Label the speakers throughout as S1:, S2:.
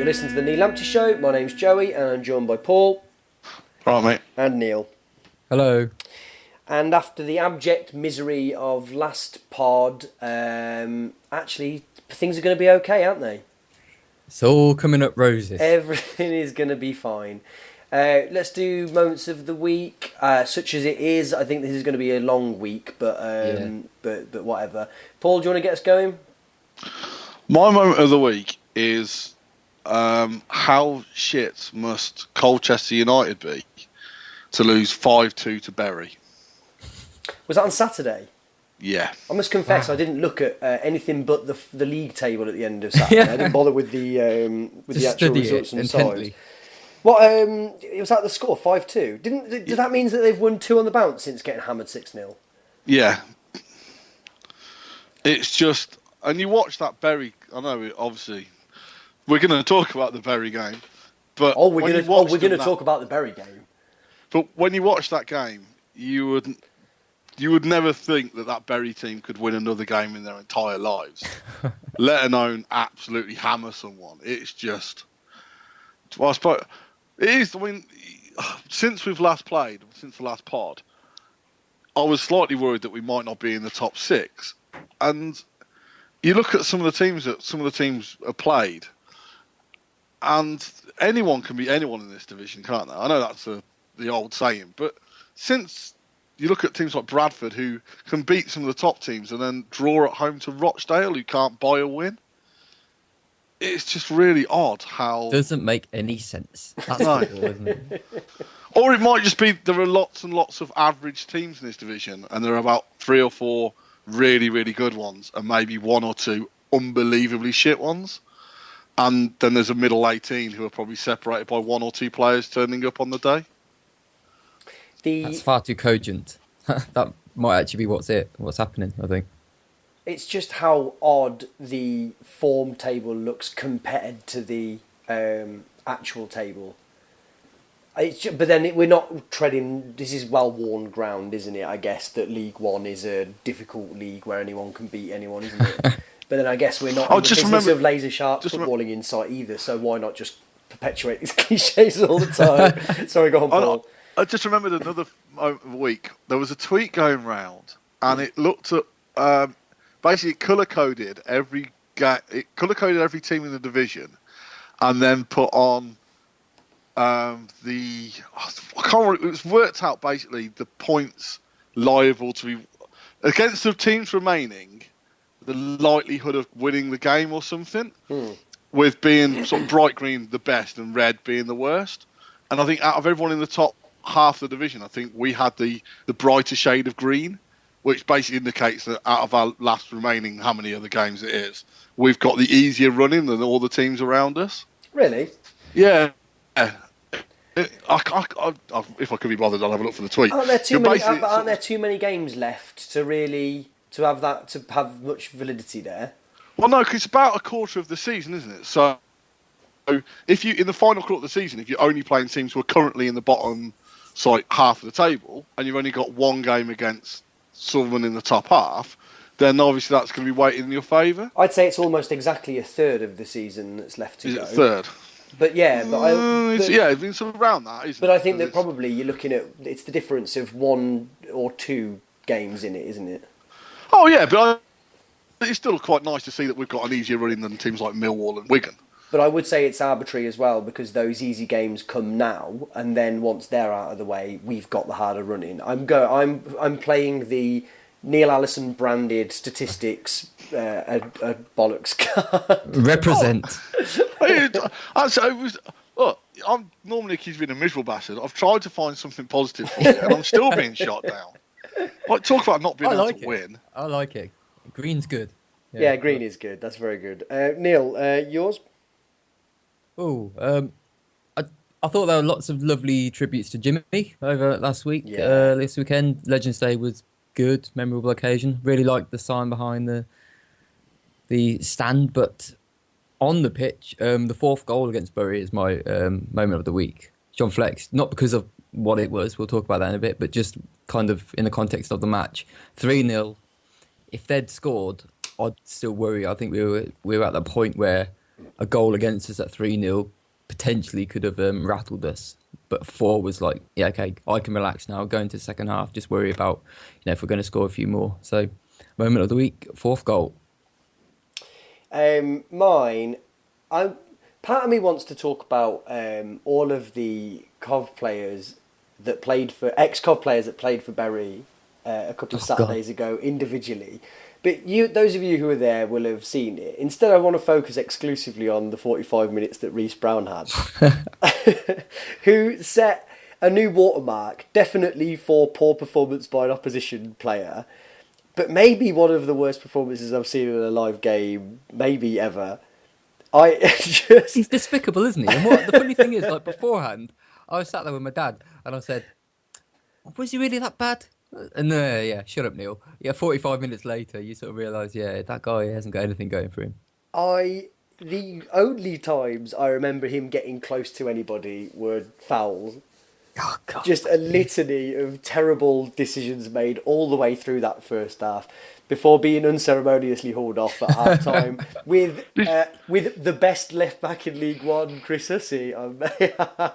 S1: You're listening to the Neil Lamptey Show. My name's Joey and I'm joined by Paul.
S2: Right, mate.
S1: And Neil.
S3: Hello.
S1: And after the abject misery of last pod, actually things are going to be okay, aren't they?
S3: It's all coming up roses.
S1: Everything is going to be fine. Let's do moments of the week, such as it is. I think this is going to be a long week, but whatever. Paul, do you want to get us going?
S2: My moment of the week is how shit must Colchester United be to lose 5-2 to Bury?
S1: Was that on Saturday?
S2: Yeah.
S1: I must confess, I didn't look at anything but the league table at the end of Saturday. I didn't bother with the actual results and sides. What was that the score 5-2? Did that mean that they've won 2 on the bounce since getting hammered 6-0?
S2: Yeah. It's just, and you watch that Bury. I know, obviously, we're going to talk about the Bury game, but
S1: we're going to talk about the Bury game.
S2: But when you watch that game, you would never think that Bury team could win another game in their entire lives, let alone absolutely hammer someone. It's just, well, I suppose it is. I mean, since we've last played, since the last pod, I was slightly worried that we might not be in the top 6. And you look at some of the teams have played, and anyone can be anyone in this division, can't they? I know that's the old saying, but since you look at teams like Bradford, who can beat some of the top teams and then draw at home to Rochdale, who can't buy a win, it's just really odd how...
S3: Doesn't make any sense. That's cool, isn't it?
S2: Or it might just be there are lots and lots of average teams in this division, and there are about 3 or 4 really, really good ones, and maybe 1 or 2 unbelievably shit ones. And then there's a middle 18 who are probably separated by 1 or 2 players turning up on the day.
S3: That's far too cogent. That might actually be what's happening, I think.
S1: It's just how odd the form table looks compared to the actual table. But then we're not treading... This is well-worn ground, isn't it? I guess that League One is a difficult league where anyone can beat anyone, isn't it? But then I guess we're not in the business of laser-sharp footballing insight either, so why not just perpetuate these cliches all the time? Sorry, go on, Paul.
S2: I just remembered another week. There was a tweet going round, and it looked at... basically, it colour-coded every team in the division, and then put on... I can't remember, it was worked out basically the points liable to be against the teams remaining, the likelihood of winning the game or something, with being sort of bright green the best and red being the worst. And I think out of everyone in the top half of the division, I think we had the brighter shade of green, which basically indicates that out of our last remaining, how many other games it is, we've got the easier running than all the teams around us.
S1: Really?
S2: Yeah. If I could be bothered, I'll have a look for the tweet.
S1: Aren't there too many games left to have much validity there?
S2: Well, no, because it's about a quarter of the season, isn't it? So, if you in the final quarter of the season, if you're only playing teams who are currently in the bottom, half of the table, and you've only got 1 game against someone in the top half, then obviously that's going to be weighted in your favour.
S1: I'd say it's almost exactly a third of the season that's left to go.
S2: Is it a third?
S1: But yeah,
S2: it's around that, isn't it?
S1: But I think that probably you're looking at it's the difference of 1 or 2 games in it, isn't it?
S2: Oh yeah, but it's still quite nice to see that we've got an easier running than teams like Millwall and Wigan.
S1: But I would say it's arbitrary as well because those easy games come now, and then once they're out of the way, we've got the harder running. I'm playing the Neil Allison branded statistics a bollocks card.
S3: Represent.
S2: I'm normally accused of being a miserable bastard. I've tried to find something positive for it, and I'm still being shot down. Talk about not being able to win.
S3: I like it. Green's good.
S1: Yeah, green is good. That's very good. Neil, yours?
S3: I thought there were lots of lovely tributes to Jimmy over last week.
S1: Yeah.
S3: This weekend, Legends Day was good, memorable occasion. Really liked the sign behind the stand, but on the pitch, the 4th goal against Bury is my moment of the week. John Flex, not because of what it was, we'll talk about that in a bit, but just kind of in the context of the match. 3-0. If they'd scored, I'd still worry. I think we were at the point where a goal against us at 3-0 potentially could have rattled us. But 4 was like, yeah, okay, I can relax now. Go into the second half, just worry about, if we're going to score a few more. So, moment of the week, 4th goal.
S1: Mine, part of me wants to talk about all of the ex-Cov players that played for Bury a couple of Saturdays ago individually. But those of you who were there will have seen it. Instead, I want to focus exclusively on the 45 minutes that Reece Brown had, who set a new watermark, definitely for poor performance by an opposition player, but maybe one of the worst performances I've seen in a live game, maybe ever.
S3: He's despicable, isn't he? And the funny thing is, like beforehand, I was sat there with my dad, and I said, "Was he really that bad?" And yeah, shut up, Neil. Yeah, 45 minutes later, you sort of realise, that guy hasn't got anything going for him.
S1: The only times I remember him getting close to anybody were fouls.
S3: Oh, God.
S1: Just a litany of terrible decisions made all the way through that first half before being unceremoniously hauled off at half time with the best left back in League One, Chris Hussey, I may add.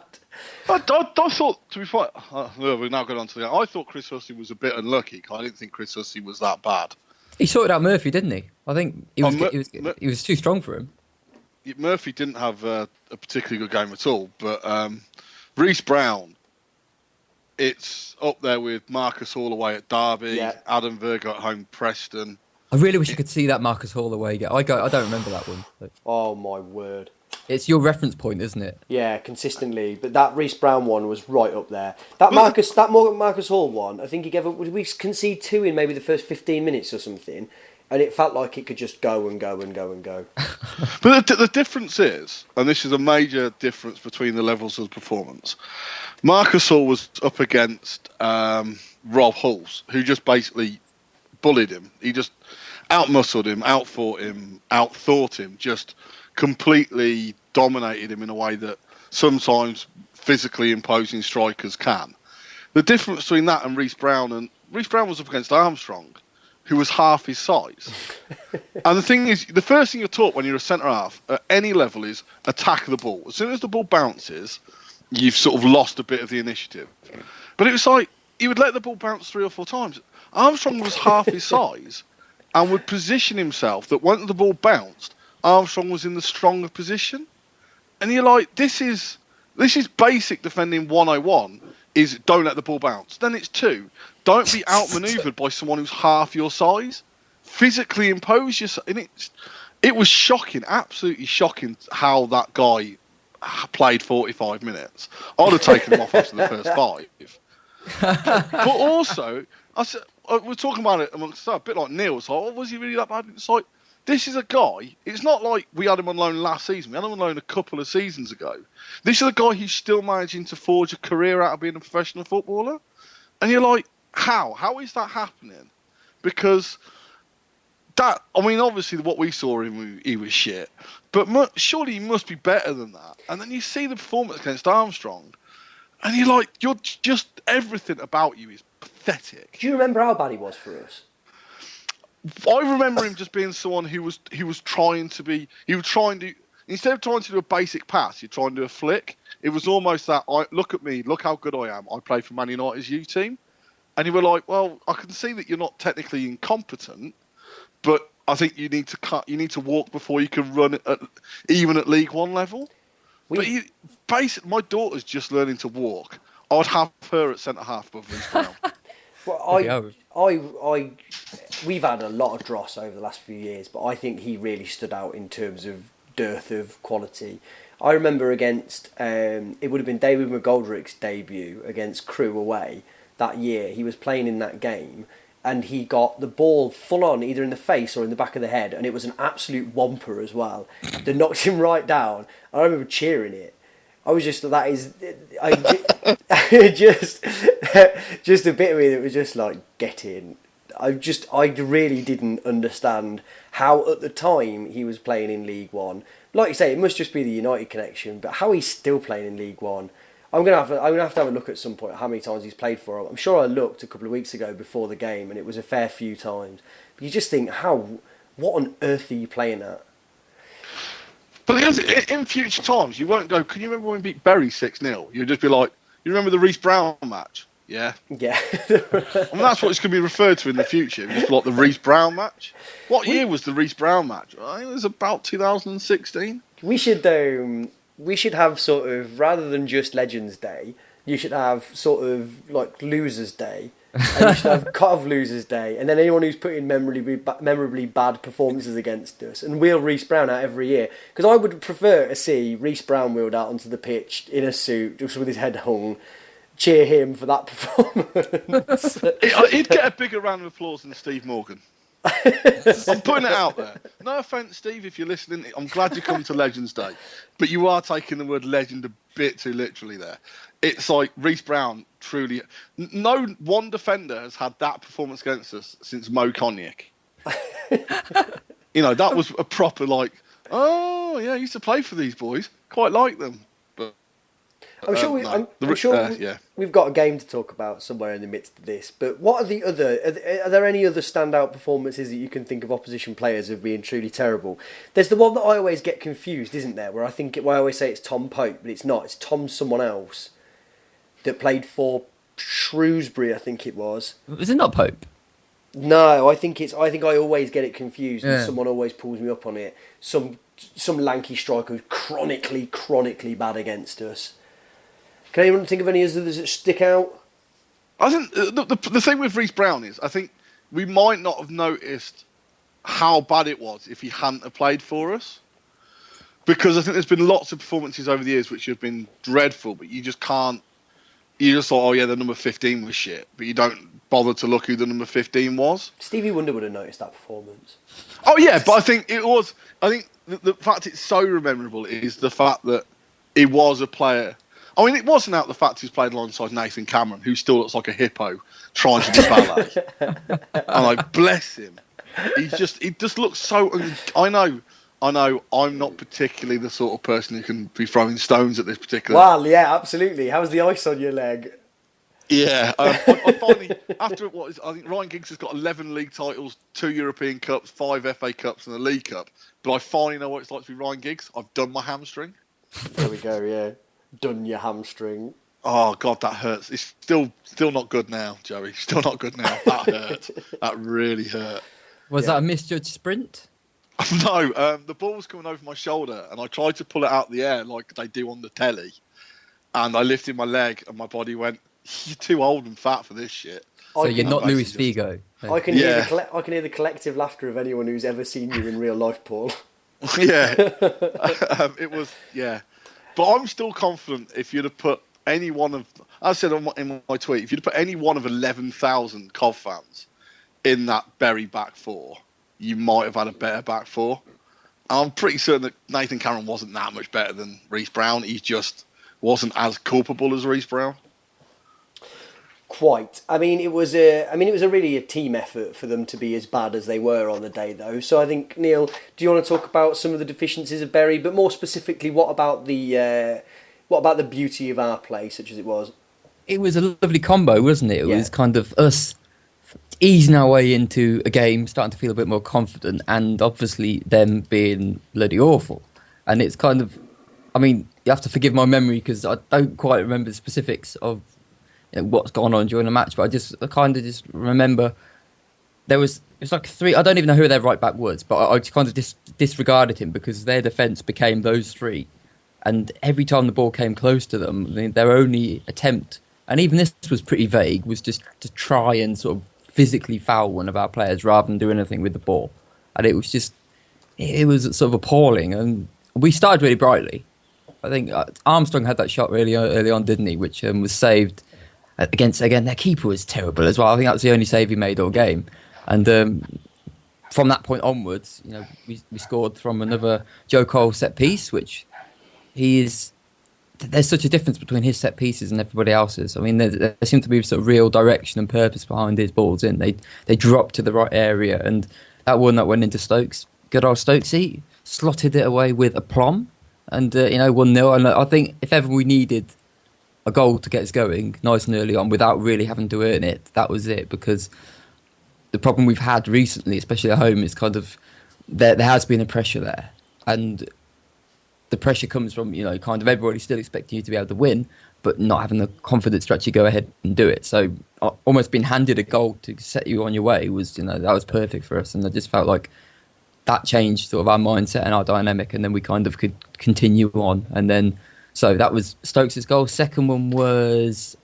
S2: I thought, to be fair, we're now going on to the. I thought Chris Hussey was a bit unlucky. I didn't think Chris Hussey was that bad.
S3: He sorted out Murphy, didn't he? I think he was too strong for him.
S2: Murphy didn't have a particularly good game at all, but Reece Brown, it's up there with Marcus Hall away at Derby, Adam Virgo at home Preston.
S3: I really wish you could see that Marcus Hall away. I don't remember that one. But
S1: oh my word!
S3: It's your reference point, isn't it?
S1: Yeah, consistently. But that Reece Brown one was right up there. That Marcus Hall one, I think he gave up. Would we concede 2 in maybe the first 15 minutes or something? And it felt like it could just go and go and go and go.
S2: But the difference is, and this is a major difference between the levels of performance, Marcus Hall was up against Rob Hulse, who just basically bullied him. He just outmuscled him, outfought him, outthought him, just completely dominated him in a way that sometimes physically imposing strikers can. The difference between that and Reece Brown was up against Armstrong, who was half his size. And the thing is, the first thing you're taught when you're a centre-half at any level is attack the ball. As soon as the ball bounces, you've sort of lost a bit of the initiative. But it was like, he would let the ball bounce 3 or 4 times. Armstrong was half his size and would position himself that when the ball bounced, Armstrong was in the stronger position. And you're like, this is basic defending 101, is don't let the ball bounce. Then it's 2, don't be outmanoeuvred by someone who's half your size. Physically impose yourself. And it was shocking, absolutely shocking how that guy played 45 minutes. I'd have taken him off after the first 5. But also, we're talking about it amongst us, a bit like Neil. It's like, oh, was he really that bad? It's like, this is a guy, it's not like we had him on loan last season. We had him on loan a couple of seasons ago. This is a guy who's still managing to forge a career out of being a professional footballer. And you're like, how? How is that happening? Because obviously what we saw him, he was shit. But surely he must be better than that. And then you see the performance against Armstrong, and you're like, everything about you is pathetic.
S1: Do you remember how bad he was for us?
S2: I remember him just being someone who was trying to instead of trying to do a basic pass, you're trying to do a flick. It was almost that, look at me, look how good I am. I play for Man United's U team. And you were like, well, I can see that you're not technically incompetent, but I think you need to walk before you can run even at League One level. My daughter's just learning to walk. I'd have her at centre half above Reece Brown.
S1: Well, we've had a lot of dross over the last few years, but I think he really stood out in terms of dearth of quality. I remember against, it would have been David McGoldrick's debut against Crewe away that year. He was playing in that game, and he got the ball full on either in the face or in the back of the head, and it was an absolute whomper as well. That knocked him right down. I remember cheering it. I was just, just a bit of me that was just like, get in. I really didn't understand how at the time he was playing in League One. Like you say, it must just be the United connection, but how he's still playing in League One. I'm gonna have to have a look at some point at how many times he's played for him. I'm sure I looked a couple of weeks ago before the game, and it was a fair few times. But you just think, what on earth are you playing at?
S2: But in future times, you won't go, can you remember when we beat Bury 6-0? You'll just be like, you remember the Reece Brown match? Yeah.
S1: Yeah.
S2: And that's what it's going to be referred to in the future. Just like the Reece Brown match. What year was the Reece Brown match? I think it was about 2016.
S1: We should have sort of, rather than just Legends Day, you should have sort of like Losers Day. And you should have cut-off Losers Day, and then anyone who's put in memorably bad performances against us, and wheel Reece Brown out every year. Because I would prefer to see Reece Brown wheeled out onto the pitch in a suit, just with his head hung, cheer him for that performance.
S2: He'd get a bigger round of applause than Steve Morgan. I'm putting it out there. No offence, Steve, if you're listening. I'm glad you come to Legends Day, but you are taking the word legend a bit too literally there. It's like Reece Brown truly. No one defender has had that performance against us since Mo Cognac. That was a proper like. Oh yeah, I used to play for these boys. Quite like them. But
S1: I'm sure we've got a game to talk about somewhere in the midst of this. But what are the other? Are there any other standout performances that you can think of opposition players as being truly terrible? There's the one that I always get confused, isn't there? Where I always say it's Tom Pope, but it's not. It's Tom someone else that played for Shrewsbury. I think it was.
S3: Was it not Pope?
S1: No, I think I always get it confused, and someone always pulls me up on it. Some lanky striker who's chronically bad against us. Can anyone think of any others that stick out?
S2: I think the thing with Reece Brown is, I think we might not have noticed how bad it was if he hadn't have played for us. Because I think there's been lots of performances over the years which have been dreadful, but you just can't. You just thought, oh yeah, the number 15 was shit, but you don't bother to look who the number 15 was.
S1: Stevie Wonder would have noticed that performance.
S2: Oh yeah, but I think it was. I think the fact it's so memorable is the fact that he was a player. I mean, it wasn't out the fact he's played alongside Nathan Cameron, who still looks like a hippo trying to do ballet. And like, bless him. He just looks so. I know. I'm not particularly the sort of person who can be throwing stones at this particular.
S1: Well, yeah, absolutely. How's the ice on your leg?
S2: Yeah, I finally, after I think Ryan Giggs has got 11 league titles, 2 European Cups, 5 FA Cups, and a League Cup. But I finally know what it's like to be Ryan Giggs. I've done my hamstring.
S1: There we go. Yeah, done your hamstring.
S2: Oh God, that hurts. It's still not good now, Joey. Still not good now. That hurt. That really hurt.
S3: Was that a misjudged sprint?
S2: No, the ball was coming over my shoulder, and I tried to pull it out of the air like they do on the telly. And I lifted my leg, and my body went, "You're too old and fat for this shit."
S3: So you're not Luis Figo.
S1: I can hear the collective laughter of anyone who's ever seen you in real life, Paul.
S2: Yeah, it was. Yeah, but I'm still confident. If you'd have put any one of, I said in my tweet, if you'd have put any one of 11,000 Cov fans in that Bury back four, you might have had a better back four. I'm pretty certain that Nathan Cameron wasn't that much better than Reece Brown. He just wasn't as culpable as Reece Brown.
S1: Quite. I mean, it was really a team effort for them to be as bad as they were on the day, though. So I think, Neil, do you want to talk about some of the deficiencies of Bury, but more specifically, what about the beauty of our play, such as it was?
S3: It was a lovely combo, wasn't it? It
S1: Yeah.
S3: was kind of us easing our way into a game, starting to feel a bit more confident, and obviously them being bloody awful. And it's kind of, I mean, you have to forgive my memory because I don't quite remember the specifics of what's gone on during the match, but I kind of just remember it's like 3. I don't even know who their right back was, but I just kind of disregarded him because their defence became those 3, and every time the ball came close to them, their only attempt, and even this was pretty vague, was just to try and sort of physically foul one of our players rather than do anything with the ball, and it was sort of appalling. And we started really brightly. I think Armstrong had that shot really early on, didn't he? Which was saved. Against, again, their keeper was terrible as well. I think that was the only save he made all game. And from that point onwards, we scored from another Joe Cole set piece, which there's such a difference between his set pieces and everybody else's. I mean, there seemed to be sort of real direction and purpose behind his balls in. They dropped to the right area, and that one that went into Stokes, good old Stokesy, slotted it away with aplomb, and 1-0. And I think if ever we needed a goal to get us going nice and early on without really having to earn it, that was it. Because the problem we've had recently, especially at home, is kind of there has been a pressure there, and the pressure comes from, kind of everybody still expecting you to be able to win, but not having the confidence to actually go ahead and do it. So almost being handed a goal to set you on your way was, that was perfect for us. And I just felt like that changed sort of our mindset and our dynamic, and then we kind of could continue on. And then, so that was Stokes' goal. Second one was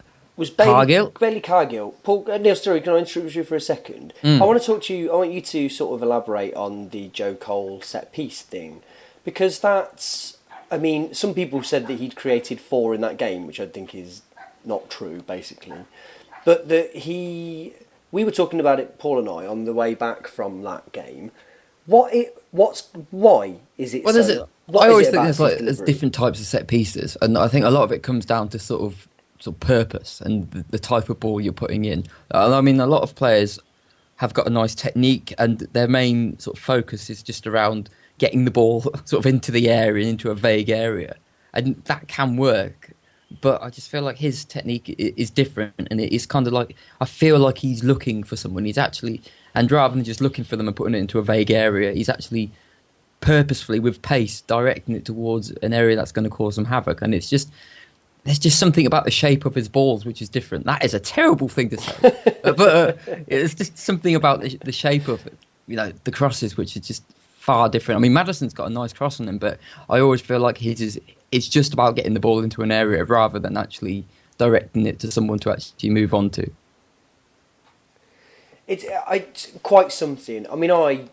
S3: Cargill.
S1: Bailey Cargill. Paul, Neil, sorry, can I interrupt you for a second? I want to talk to you. I want you to sort of elaborate on the Joe Cole set piece thing, because that's. I mean, some people said that he'd created 4 in that game, which I think is not true, basically. But we were talking about it, Paul and I, on the way back from that game. Why is it?
S3: Well, I always think there's different types of set pieces, and I think a lot of it comes down to sort of purpose and the type of ball you're putting in. I mean, a lot of players have got a nice technique, and their main sort of focus is just around getting the ball sort of into the area and into a vague area, and that can work. But I just feel like his technique is different, and it is kind of like, I feel like he's looking for someone. He's actually, and rather than just looking for them and putting it into a vague area, he's actually purposefully, with pace, directing it towards an area that's going to cause some havoc. And it's just, there's just something about the shape of his balls which is different. That is a terrible thing to say, but it's just something about the shape of it, the crosses, which is just far different. I mean, Maddison's got a nice cross on him, but I always feel like it's just about getting the ball into an area rather than actually directing it to someone to actually move on to.
S1: It's quite something. I mean, I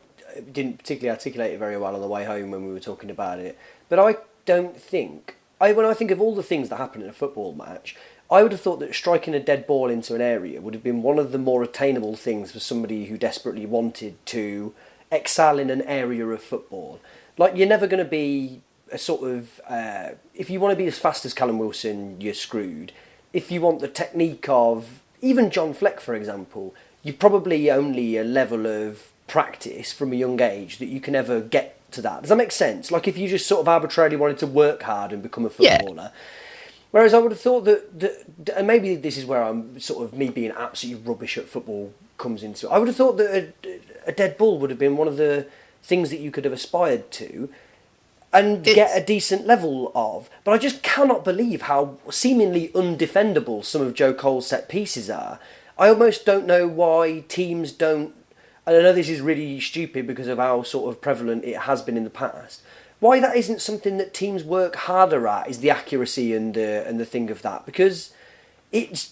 S1: didn't particularly articulate it very well on the way home when we were talking about it, but I don't think, when I think of all the things that happen in a football match, I would have thought that striking a dead ball into an area would have been one of the more attainable things for somebody who desperately wanted to excel in an area of football. Like, you're never going to be a sort of... if you want to be as fast as Callum Wilson, you're screwed. If you want the technique of... Even John Fleck, for example, you're probably only a level of practice from a young age that you can ever get to that. Does that make sense? Like, if you just sort of arbitrarily wanted to work hard and become a footballer... Yeah. Whereas I would have thought that, and maybe this is where I'm sort of, me being absolutely rubbish at football comes into it. I would have thought that a dead ball would have been one of the things that you could have aspired to and get a decent level of. But I just cannot believe how seemingly undefendable some of Joe Cole's set pieces are. I almost don't know why teams don't, and I know this is really stupid because of how sort of prevalent it has been in the past, why that isn't something that teams work harder at, is the accuracy and the thing of that, because it's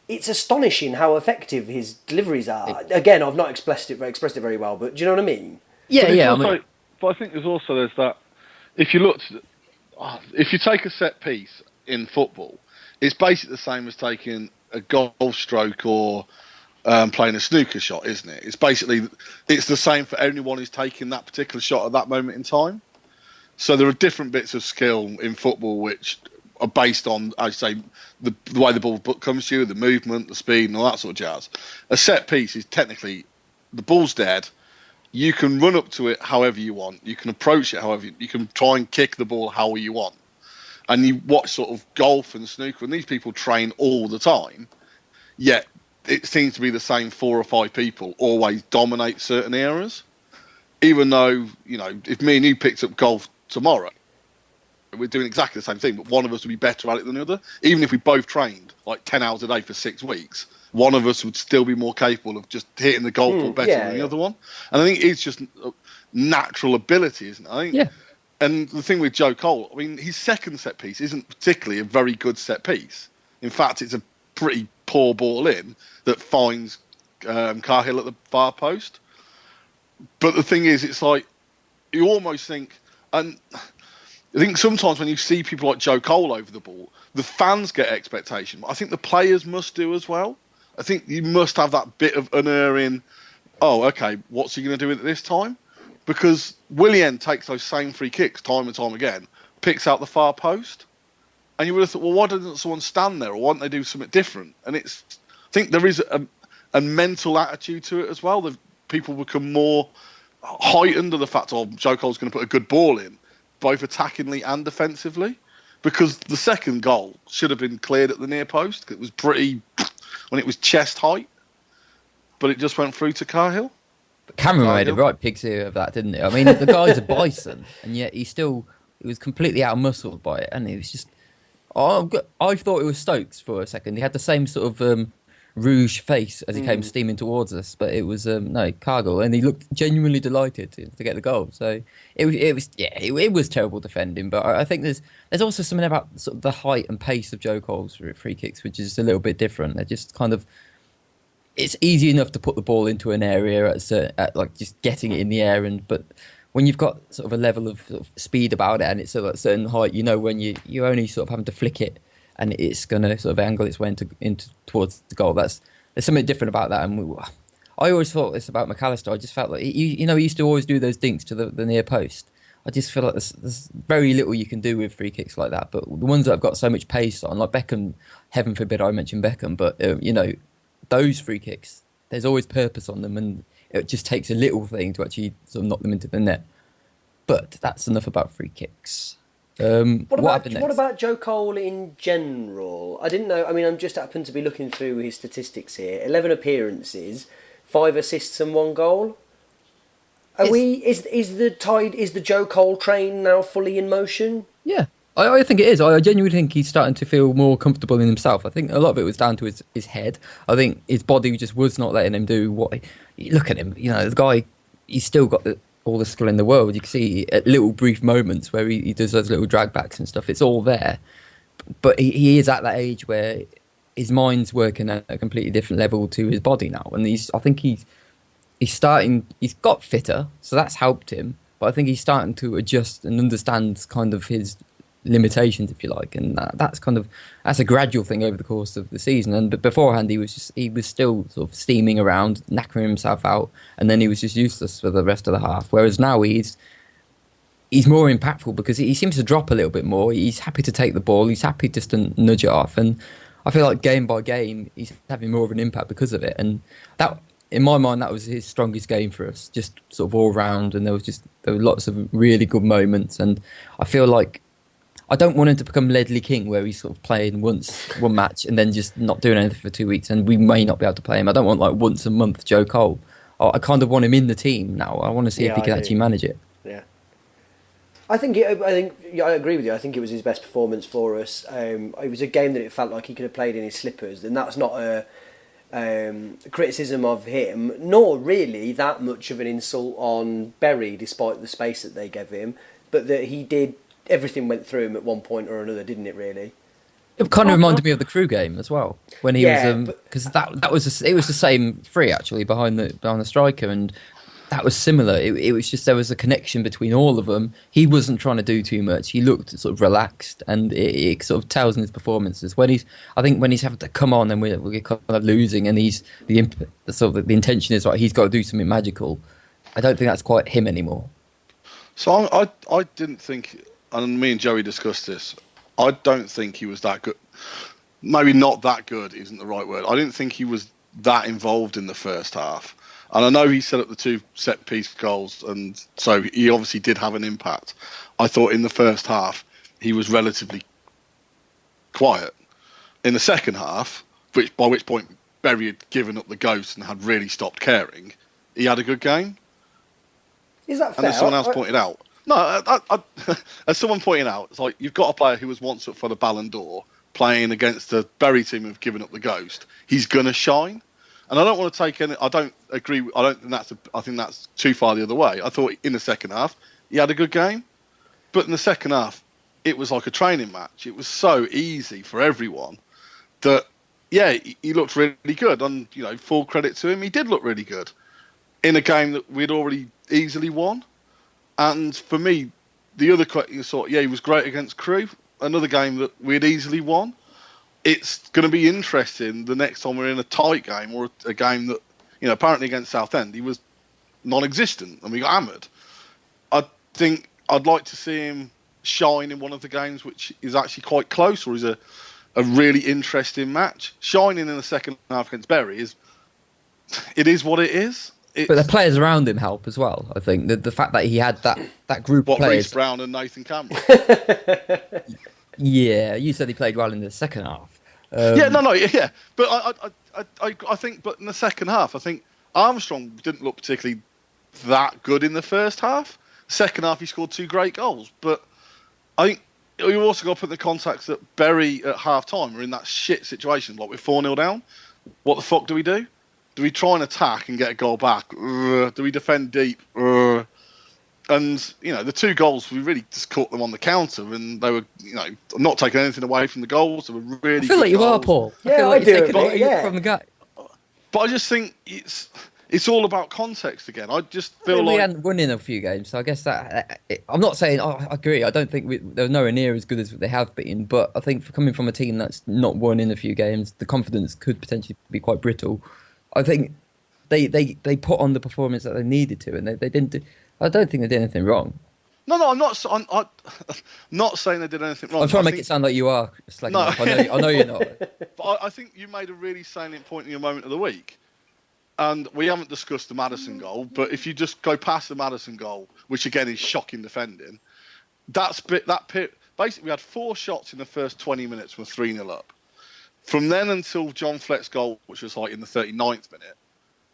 S1: astonishing how effective his deliveries are. Again, I've not expressed it very well, but do you know what I mean?
S2: Yeah. But I think there's that if you take a set piece in football, it's basically the same as taking a golf stroke or playing a snooker shot, isn't it? It's the same for anyone who's taking that particular shot at that moment in time. So there are different bits of skill in football which are based on, I say, the way the ball comes to you, the movement, the speed, and all that sort of jazz. A set piece is technically, the ball's dead. You can run up to it however you want. You can approach it however you can try and kick the ball however you want. And you watch sort of golf and snooker, and these people train all the time. Yet it seems to be the same 4 or 5 people always dominate certain areas. Even though, if me and you picked up golf tomorrow, we're doing exactly the same thing, but one of us would be better at it than the other. Even if we both trained like 10 hours a day for 6 weeks, one of us would still be more capable of just hitting the golf ball better than the other one. And I think it's just natural ability, isn't it? I think, and the thing with Joe Cole, I mean, his second set piece isn't particularly a very good set piece. In fact, it's a pretty poor ball in that finds Cahill at the far post. But the thing is, it's like, you almost think, and I think sometimes when you see people like Joe Cole over the ball, the fans get expectation. I think the players must do as well. I think you must have that bit of unerring, oh, okay, what's he going to do with it this time? Because Willian takes those same free kicks time and time again, picks out the far post, and you would have thought, well, why doesn't someone stand there, or why don't they do something different? And I think there is a mental attitude to it as well. People become more heightened of the fact, Joe Cole's going to put a good ball in, both attackingly and defensively, because the second goal should have been cleared at the near post. It was when it was chest height, but it just went through to Cahill.
S3: Cameron made a right pig's ear of that, didn't he? I mean, the guy's a bison, and yet he still He was completely out muscled by it, and it was just. Oh, I thought it was Stokes for a second. He had the same sort of rouge face as he came steaming towards us, but it was no Cargill, and he looked genuinely delighted to get the goal. So it was terrible defending, but I think there's also something about sort of the height and pace of Joe Cole's free kicks, which is a little bit different. They're just kind of. It's easy enough to put the ball into an area at like just getting it in the air, but when you've got sort of a level of, speed about it and it's at a certain height, when you're only sort of having to flick it and it's going to sort of angle its way into towards the goal. There's something different about that. And I always thought this about McAllister. I just felt like he used to always do those dinks to the near post. I just feel like there's very little you can do with free kicks like that. But the ones that have got so much pace on, like Beckham, heaven forbid I mentioned Beckham, but those free kicks, there's always purpose on them, and it just takes a little thing to actually sort of knock them into the net. But that's enough about free kicks.
S1: What about Joe Cole in general? I didn't know. I mean, I'm just happened to be looking through his statistics here. 11 appearances, 5 assists and 1 goal. Is the Joe Cole train now fully in motion?
S3: Yeah, I think it is. I genuinely think he's starting to feel more comfortable in himself. I think a lot of it was down to his head. I think his body just was not letting him do what. Look at him. The guy. He's still got all the skill in the world. You can see at little brief moments where he does those little drag backs and stuff. It's all there. But he is at that age where his mind's working at a completely different level to his body now. And I think he's starting. He's got fitter, so that's helped him. But I think he's starting to adjust and understand kind of his limitations, if you like, and that's a gradual thing over the course of the season. And but beforehand, he was still sort of steaming around, knackering himself out, and then he was just useless for the rest of the half. Whereas now he's more impactful because he seems to drop a little bit more. He's happy to take the ball. He's happy just to nudge it off, and I feel like game by game he's having more of an impact because of it. And that, in my mind, that was his strongest game for us, just sort of all round. And there were lots of really good moments, and I feel like. I don't want him to become Ledley King, where he's sort of playing one match and then just not doing anything for 2 weeks, and we may not be able to play him. I don't want like once a month Joe Cole. I kind of want him in the team now. I want to see if he can actually manage it.
S1: Yeah, I agree with you. I think it was his best performance for us. It was a game that it felt like he could have played in his slippers, and that's not a criticism of him, nor really that much of an insult on Berry, despite the space that they gave him, but that he did. Everything went through him at one point or another, didn't it? Really,
S3: it kind of reminded me of the Crew game as well when he was because that was it was the same three actually behind the striker, and that was similar. It was just there was a connection between all of them. He wasn't trying to do too much. He looked sort of relaxed, and it sort of tells in his performances when he's having to come on and we're kind of losing, and the intention is right. He's got to do something magical. I don't think that's quite him anymore.
S2: So I didn't think. And me and Joey discussed this. I don't think he was that good. Maybe not that good isn't the right word. I didn't think he was that involved in the first half. And I know he set up the 2 set-piece goals, and so he obviously did have an impact. I thought in the first half he was relatively quiet. In the second half, by which point Berry had given up the ghost and had really stopped caring, he had a good game.
S1: Is that fair?
S2: And as someone else pointed out, no, as someone pointed out, it's like you've got a player who was once up for the Ballon d'Or playing against the Berry team who've given up the ghost. He's going to shine. And I don't want to take any. I don't agree. I think that's too far the other way. I thought in the second half he had a good game, but in the second half it was like a training match. It was so easy for everyone that he looked really good. And full credit to him, he did look really good in a game that we'd already easily won. And for me, the other he was great against Crew. Another game that we'd easily won. It's going to be interesting the next time we're in a tight game or a game that, apparently against Southend, he was non-existent and we got hammered. I think I'd like to see him shine in one of the games which is actually quite close or is a really interesting match. Shining in the second half against Berry is what it is.
S3: But the players around him help as well, I think. The fact that he had that group of players.
S2: Reece Brown and Nathan Cameron.
S3: Yeah, you said he played well in the second half.
S2: Yeah. But I think, but in the second half, I think Armstrong didn't look particularly that good in the first half. Second half, he scored 2 great goals. But I think you also got to put the context that Bury at half time are in that shit situation, like we're 4-0 down. What the fuck do we do? Do we try and attack and get a goal back? Do we defend deep? And, you know, the 2 goals, we really just caught them on the counter, and they were, you know, not taking anything away from the goals. They were really
S3: I feel like you are, Paul.
S1: Yeah,
S3: I
S1: do.
S3: From the gut.
S2: But I just think it's all about context again. I just feel
S3: we
S2: like...
S3: hadn't won in a few games, so I guess that... I'm not saying... I agree. I don't think they're nowhere near as good as they have been, but I think coming from a team that's not won in a few games, the confidence could potentially be quite brittle. I think they put on the performance that they needed to, and they didn't... I don't think they did anything wrong.
S2: No, I'm not. I'm not saying they did anything wrong.
S3: I'm trying to make it sound like you are. No. I know you're not.
S2: But I think you made a really salient point in your moment of the week. And we haven't discussed the Maddison goal, but if you just go past the Maddison goal, which again is shocking defending, basically we had 4 shots in the first 20 minutes, we're 3-0 up. From then until John Fleck's goal, which was like in the 39th minute,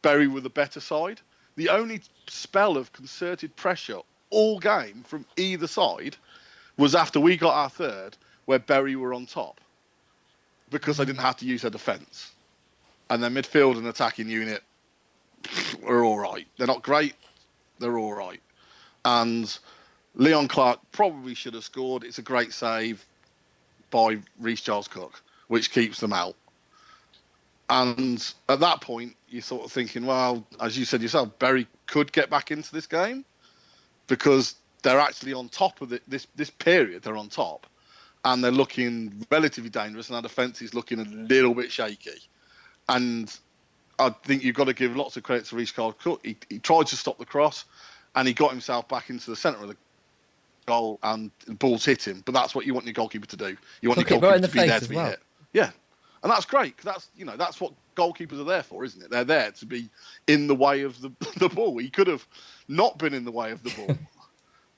S2: Bury were the better side. The only spell of concerted pressure all game from either side was after we got our third, where Bury were on top because they didn't have to use their defence. And their midfield and attacking unit are all right. They're not great. They're all right. And Leon Clark probably should have scored. It's a great save by Reece Cook, which keeps them out. And at that point, you're sort of thinking, well, as you said yourself, Bury could get back into this game because they're actually on top of this period. They're on top, and they're looking relatively dangerous, and our defence is looking a little bit shaky. And I think you've got to give lots of credit to Reece Cook. He tried to stop the cross, and he got himself back into the centre of the goal, and the ball's hit him. But that's what you want your goalkeeper to do. You want your goalkeeper to be there to be hit. Yeah. And that's great, because that's what goalkeepers are there for, isn't it? They're there to be in the way of the ball. He could have not been in the way of the ball,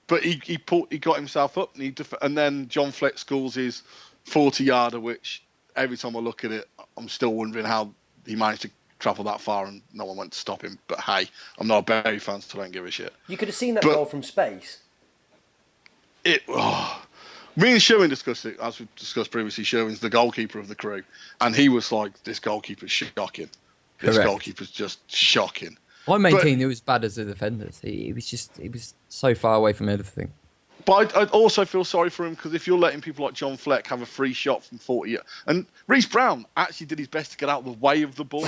S2: but he got himself up, and then John Fleck scores his 40-yarder, which every time I look at it, I'm still wondering how he managed to travel that far and no one went to stop him. But hey, I'm not a Bury fan, so I don't give a shit.
S1: You could have seen that goal from space.
S2: Me and Sherwin discussed it, as we discussed previously. Sherwin's the goalkeeper of the crew, and he was like, this goalkeeper's shocking. This goalkeeper's just shocking.
S3: I maintain he was bad as a defender. He was so far away from everything.
S2: But I also feel sorry for him, because if you're letting people like John Fleck have a free shot from 40, and Reece Brown actually did his best to get out of the way of the ball.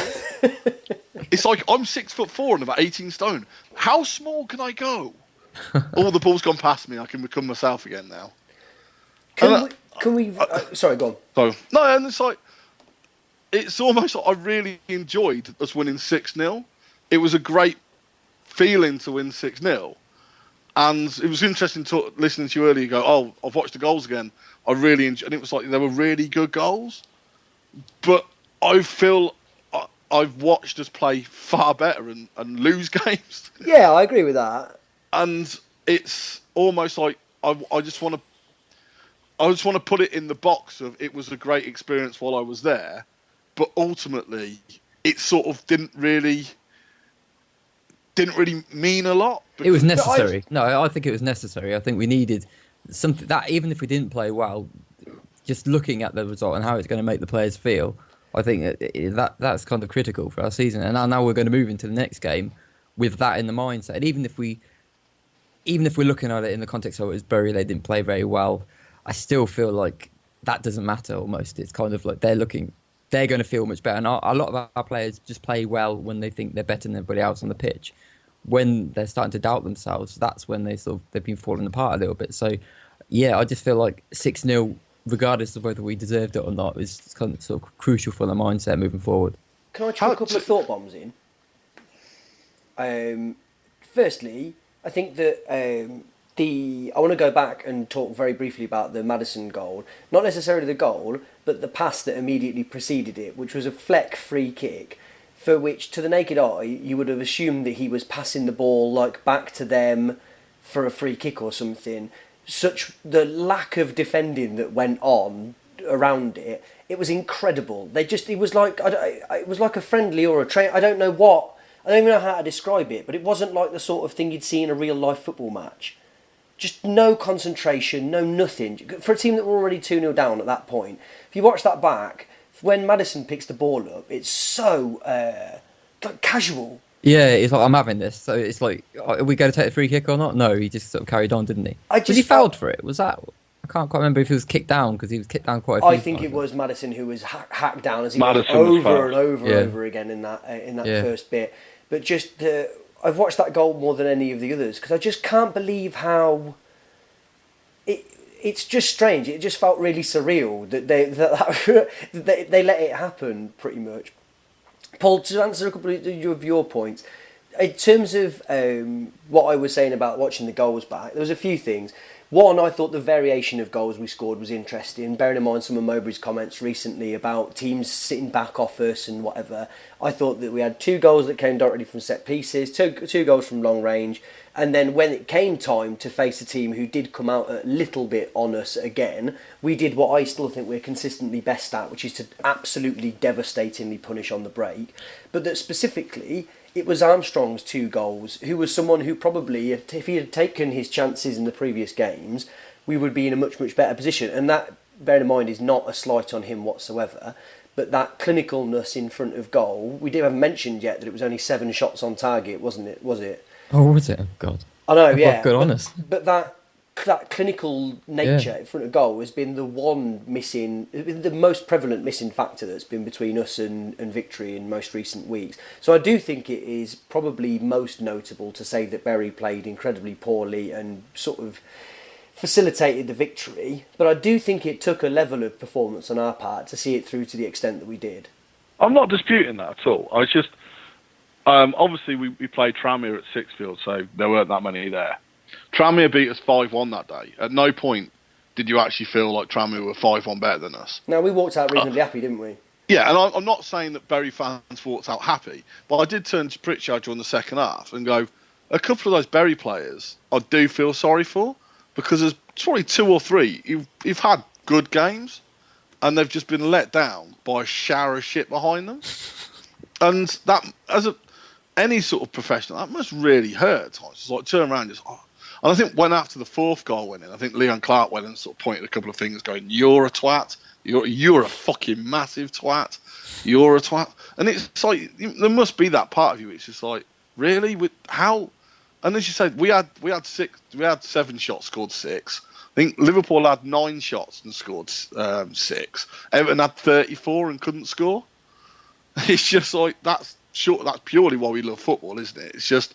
S2: It's like, I'm 6'4" and about 18 stone. How small can I go? All the ball's gone past me. I can become myself again now.
S1: Sorry, go on.
S2: And it's almost like I really enjoyed us winning 6-0. It was a great feeling to win 6-0. And it was interesting listening to you earlier. You go, I've watched the goals again. I really enjoyed, and it was like they were really good goals. But I feel I've watched us play far better and lose games.
S1: Yeah, I agree with that.
S2: And it's almost like I just want to put it in the box of, it was a great experience while I was there, but ultimately it sort of didn't really mean a lot.
S3: It was necessary. I think it was necessary. I think we needed something that, even if we didn't play well, just looking at the result and how it's going to make the players feel, I think that's kind of critical for our season. And now we're going to move into the next game with that in the mindset. And even if we're looking at it in the context of it was Bury, they didn't play very well, I still feel like that doesn't matter almost. It's kind of like they're going to feel much better. And a lot of our players just play well when they think they're better than everybody else on the pitch. When they're starting to doubt themselves, that's when they've been falling apart a little bit. So, yeah, I just feel like 6-0, regardless of whether we deserved it or not, is kind of sort of crucial for the mindset moving forward.
S1: Can I try a couple of thought bombs in? Firstly, I think that I want to go back and talk very briefly about the Maddison goal. Not necessarily the goal, but the pass that immediately preceded it, which was a Fleck free kick, for which, to the naked eye, you would have assumed that he was passing the ball like back to them for a free kick or something. Such the lack of defending that went on around it, it was incredible. It was like a friendly or a train. I don't even know how to describe it, but it wasn't like the sort of thing you'd see in a real life football match. Just no concentration, no nothing. For a team that were already 2-0 down at that point, if you watch that back, when Maddison picks the ball up, it's so like casual.
S3: Yeah, it's like, I'm having this. So it's like, are we going to take the free kick or not? No, he just sort of carried on, didn't he? Was he fouled for it? Was that... I can't quite remember if he was kicked down, because he was kicked down quite a few times.
S1: I think it was Maddison who was hacked down as he
S2: Maddison
S1: went
S2: was
S1: over and
S2: first.
S1: over and over again in that first bit. But just I've watched that goal more than any of the others, because I just can't believe how it's just strange. It just felt really surreal that they let it happen pretty much. Paul, to answer a couple of your points, in terms of what I was saying about watching the goals back, there was a few things. One, I thought the variation of goals we scored was interesting. Bearing in mind some of Mowbray's comments recently about teams sitting back off us and whatever, I thought that we had 2 goals that came directly from set pieces, two goals from long range, and then when it came time to face a team who did come out a little bit on us again, we did what I still think we're consistently best at, which is to absolutely devastatingly punish on the break. But that specifically, it was Armstrong's 2 goals, who was someone who probably, if he had taken his chances in the previous games, we would be in a much, much better position. And that, bear in mind, is not a slight on him whatsoever. But that clinicalness in front of goal, we haven't mentioned yet that it was only 7 shots on target, wasn't it? Was it?
S3: Oh, was it? Oh, God.
S1: I know, yeah.
S3: Good honest.
S1: But that clinical nature in front of goal has been the one missing, the most prevalent missing factor that's been between us and victory in most recent weeks. So I do think it is probably most notable to say that Bury played incredibly poorly and sort of facilitated the victory. But I do think it took a level of performance on our part to see it through to the extent that we did.
S2: I'm not disputing that at all. I was just... obviously, we played Tranmere at Sixfield, so there weren't that many there. Tranmere beat us 5-1 that day. At no point did you actually feel like Tranmere were 5-1 better than us.
S1: No, we walked out reasonably happy, didn't we?
S2: Yeah, and I'm not saying that Bury fans walked out happy, but I did turn to Pritchard during the second half and go, a couple of those Bury players I do feel sorry for, because there's probably 2 or 3 who've had good games, and they've just been let down by a shower of shit behind them. And that, any sort of professional, that must really hurt. It's like turn around and just... And I think when after the 4th goal went in, I think Leon Clark went and sort of pointed a couple of fingers going, you're a twat. You're a fucking massive twat. You're a twat. And it's like, there must be that part of you. It's just like, really? How? And as you said, we had 7 shots, scored 6. I think Liverpool had 9 shots and scored 6. Everton had 34 and couldn't score. It's just like, that's purely why we love football, isn't it? It's just...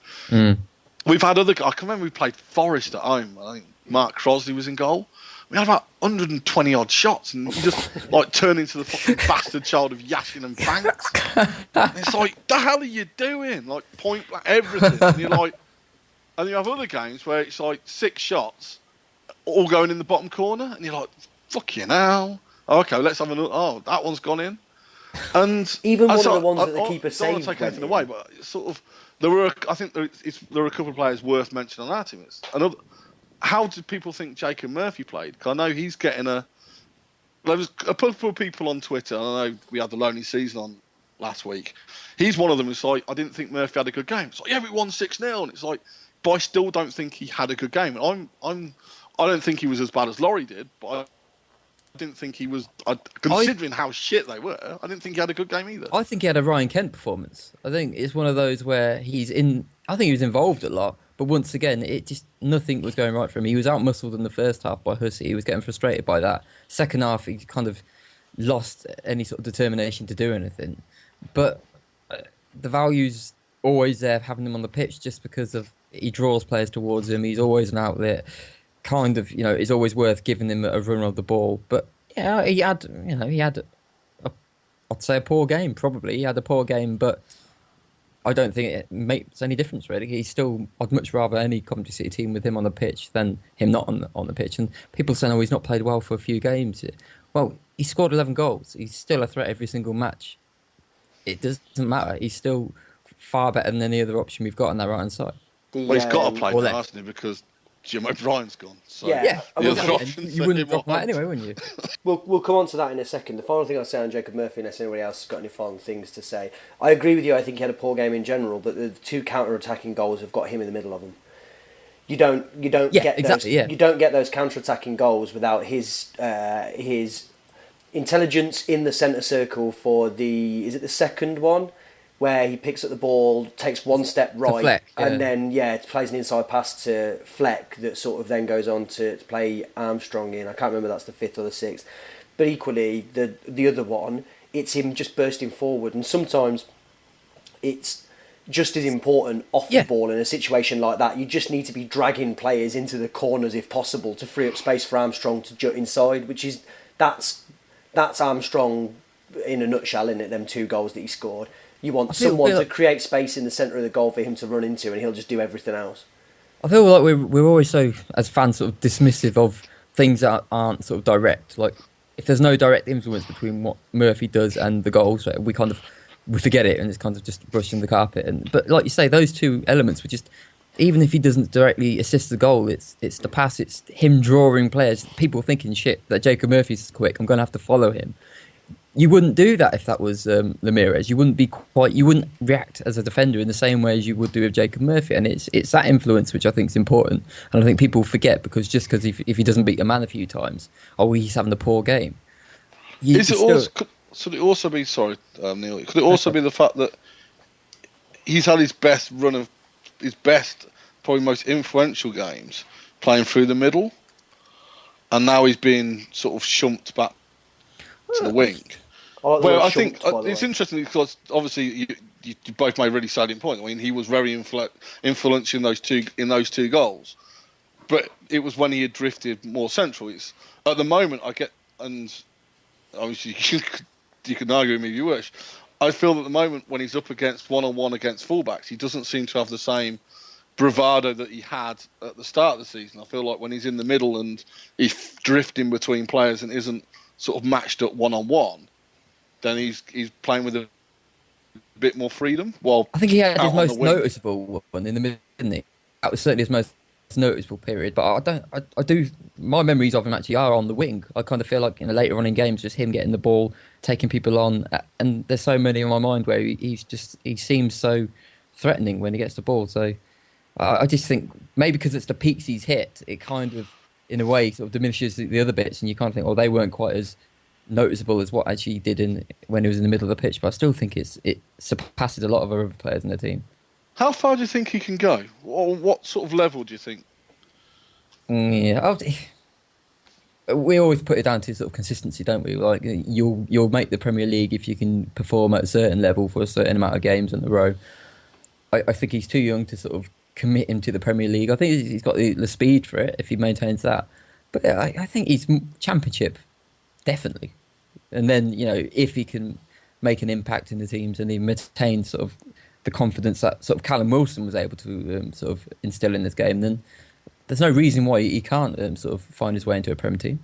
S2: We've had I can remember we played Forest at home. I think Mark Crosley was in goal. We had about 120 odd shots, and you just like turn into the fucking bastard child of Yashin and Banks. And it's like, the hell are you doing? Like point blank everything. And you're like, and you have other games where it's like 6 shots, all going in the bottom corner, and you're like, fucking hell. Okay, let's have another. Oh, that one's gone in. And
S1: even one of the ones that the keeper saved.
S2: I don't want to take anything away, but it's sort of. There were a couple of players worth mentioning on our team. How did people think Jacob Murphy played? Because I know he's getting there was a couple of people on Twitter, and I know we had the Lonely Season on last week. He's one of them who's like, I didn't think Murphy had a good game. It's like, yeah, we won 6-0. And it's like, but I still don't think he had a good game. And I don't think he was as bad as Laurie did, but I didn't think he was, considering how shit they were, I didn't think he had a good game either.
S3: I think he had a Ryan Kent performance. I think it's one of those where I think he was involved a lot, but once again, nothing was going right for him. He was out-muscled in the first half by Hussey. He was getting frustrated by that. Second half, he kind of lost any sort of determination to do anything. But the value's always there, having him on the pitch, just because of he draws players towards him. He's always an outlet. Kind of, it's always worth giving him a run of the ball. But yeah, he had I'd say a poor game. Probably he had a poor game, but I don't think it makes any difference really. I'd much rather any Coventry City team with him on the pitch than him not on the pitch. And people saying, he's not played well for a few games. Well, he scored 11 goals. He's still a threat every single match. It doesn't matter. He's still far better than any other option we've got on that right hand side.
S2: Well, he's got to play for Arsenal because Jim O'Brien's gone. So
S1: yeah.
S3: You wouldn't drop that anyway, wouldn't you?
S1: We'll come on to that in a second. The final thing I'll say on Jacob Murphy, unless anybody else has got any final things to say. I agree with you, I think he had a poor game in general, but the 2 counter-attacking goals have got him in the middle of them. You don't get
S3: exactly,
S1: those. You don't get those counter-attacking goals without his intelligence in the centre circle for is it the second one, where he picks up the ball, takes one step right,
S3: Fleck, yeah.
S1: and then plays an inside pass to Fleck that sort of then goes on to play Armstrong in. I can't remember if that's the fifth or the sixth, but equally the other one, it's him just bursting forward, and sometimes it's just as important off the ball in a situation like that. You just need to be dragging players into the corners if possible to free up space for Armstrong to jut inside, that's Armstrong in a nutshell, isn't it? Them 2 goals that he scored. You want someone to create space in the centre of the goal for him to run into, and he'll just do everything else.
S3: I feel like we're always so, as fans, sort of dismissive of things that aren't sort of direct. Like, if there's no direct influence between what Murphy does and the goals, we forget it, and it's kind of just brushed in the carpet. But like you say, those 2 elements were just, even if he doesn't directly assist the goal, it's the pass, it's him drawing players. People thinking, shit, that Jacob Murphy's quick, I'm going to have to follow him. You wouldn't do that if that was Ramirez. You wouldn't react as a defender in the same way as you would do with Jacob Murphy. And it's that influence which I think is important. And I think people forget, because if he doesn't beat a man a few times, he's having a poor game.
S2: Could it also be, Neil, could it also be the fact that he's had his best run of his best, probably most influential games playing through the middle, and now he's being sort of shumped back to the wing? Well, I think it's interesting because obviously you both made a really salient point. I mean, he was very influential in those two goals, but it was when he had drifted more central. At the moment, I get, and obviously you can argue with me if you wish, I feel that at the moment when he's up against one-on-one against fullbacks, he doesn't seem to have the same bravado that he had at the start of the season. I feel like when he's in the middle and he's drifting between players and isn't sort of matched up one-on-one, then he's playing with a bit more freedom. While
S3: I think he had his most noticeable one in the middle, didn't he? That was certainly his most noticeable period. But I do. My memories of him actually are on the wing. I kind of feel like later on in games, just him getting the ball, taking people on, and there's so many in my mind where he seems so threatening when he gets the ball. So I just think maybe because it's the peaks he's hit, it kind of in a way sort of diminishes the other bits, and you kind of think, oh, they weren't quite as noticeable as what actually he did when he was in the middle of the pitch. But I still think it surpasses a lot of other players in the team. How
S2: far do you think he can go? Or what sort of level do you think?
S3: Yeah, we always put it down to sort of consistency, don't we? Like you'll make the Premier League if you can perform at a certain level for a certain amount of games in a row. I think he's too young to sort of commit him to the Premier League. I think he's got the speed for it if he maintains that. But I think he's Championship, definitely. And then, if he can make an impact in the teams and he maintains sort of the confidence that sort of Callum Wilson was able to sort of instill in this game, then there's no reason why he can't sort of find his way into a Premier team.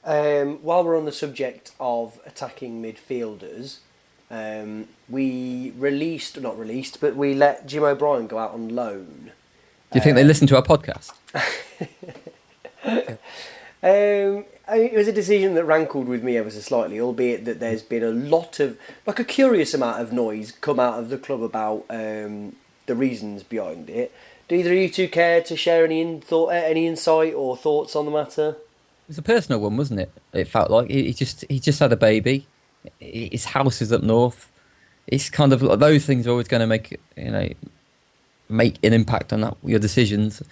S1: While we're on the subject of attacking midfielders, we let Jim O'Brien go out on loan.
S3: Do you think they listen to our podcast?
S1: It was a decision that rankled with me ever so slightly, albeit that there's been a lot of, like a curious amount of noise come out of the club about the reasons behind it. Do either of you two care to share any insight or thoughts on the matter?
S3: It was a personal one, wasn't it? It felt like he just had a baby. His house is up north. It's kind of like those things are always going to make make an impact on your decisions.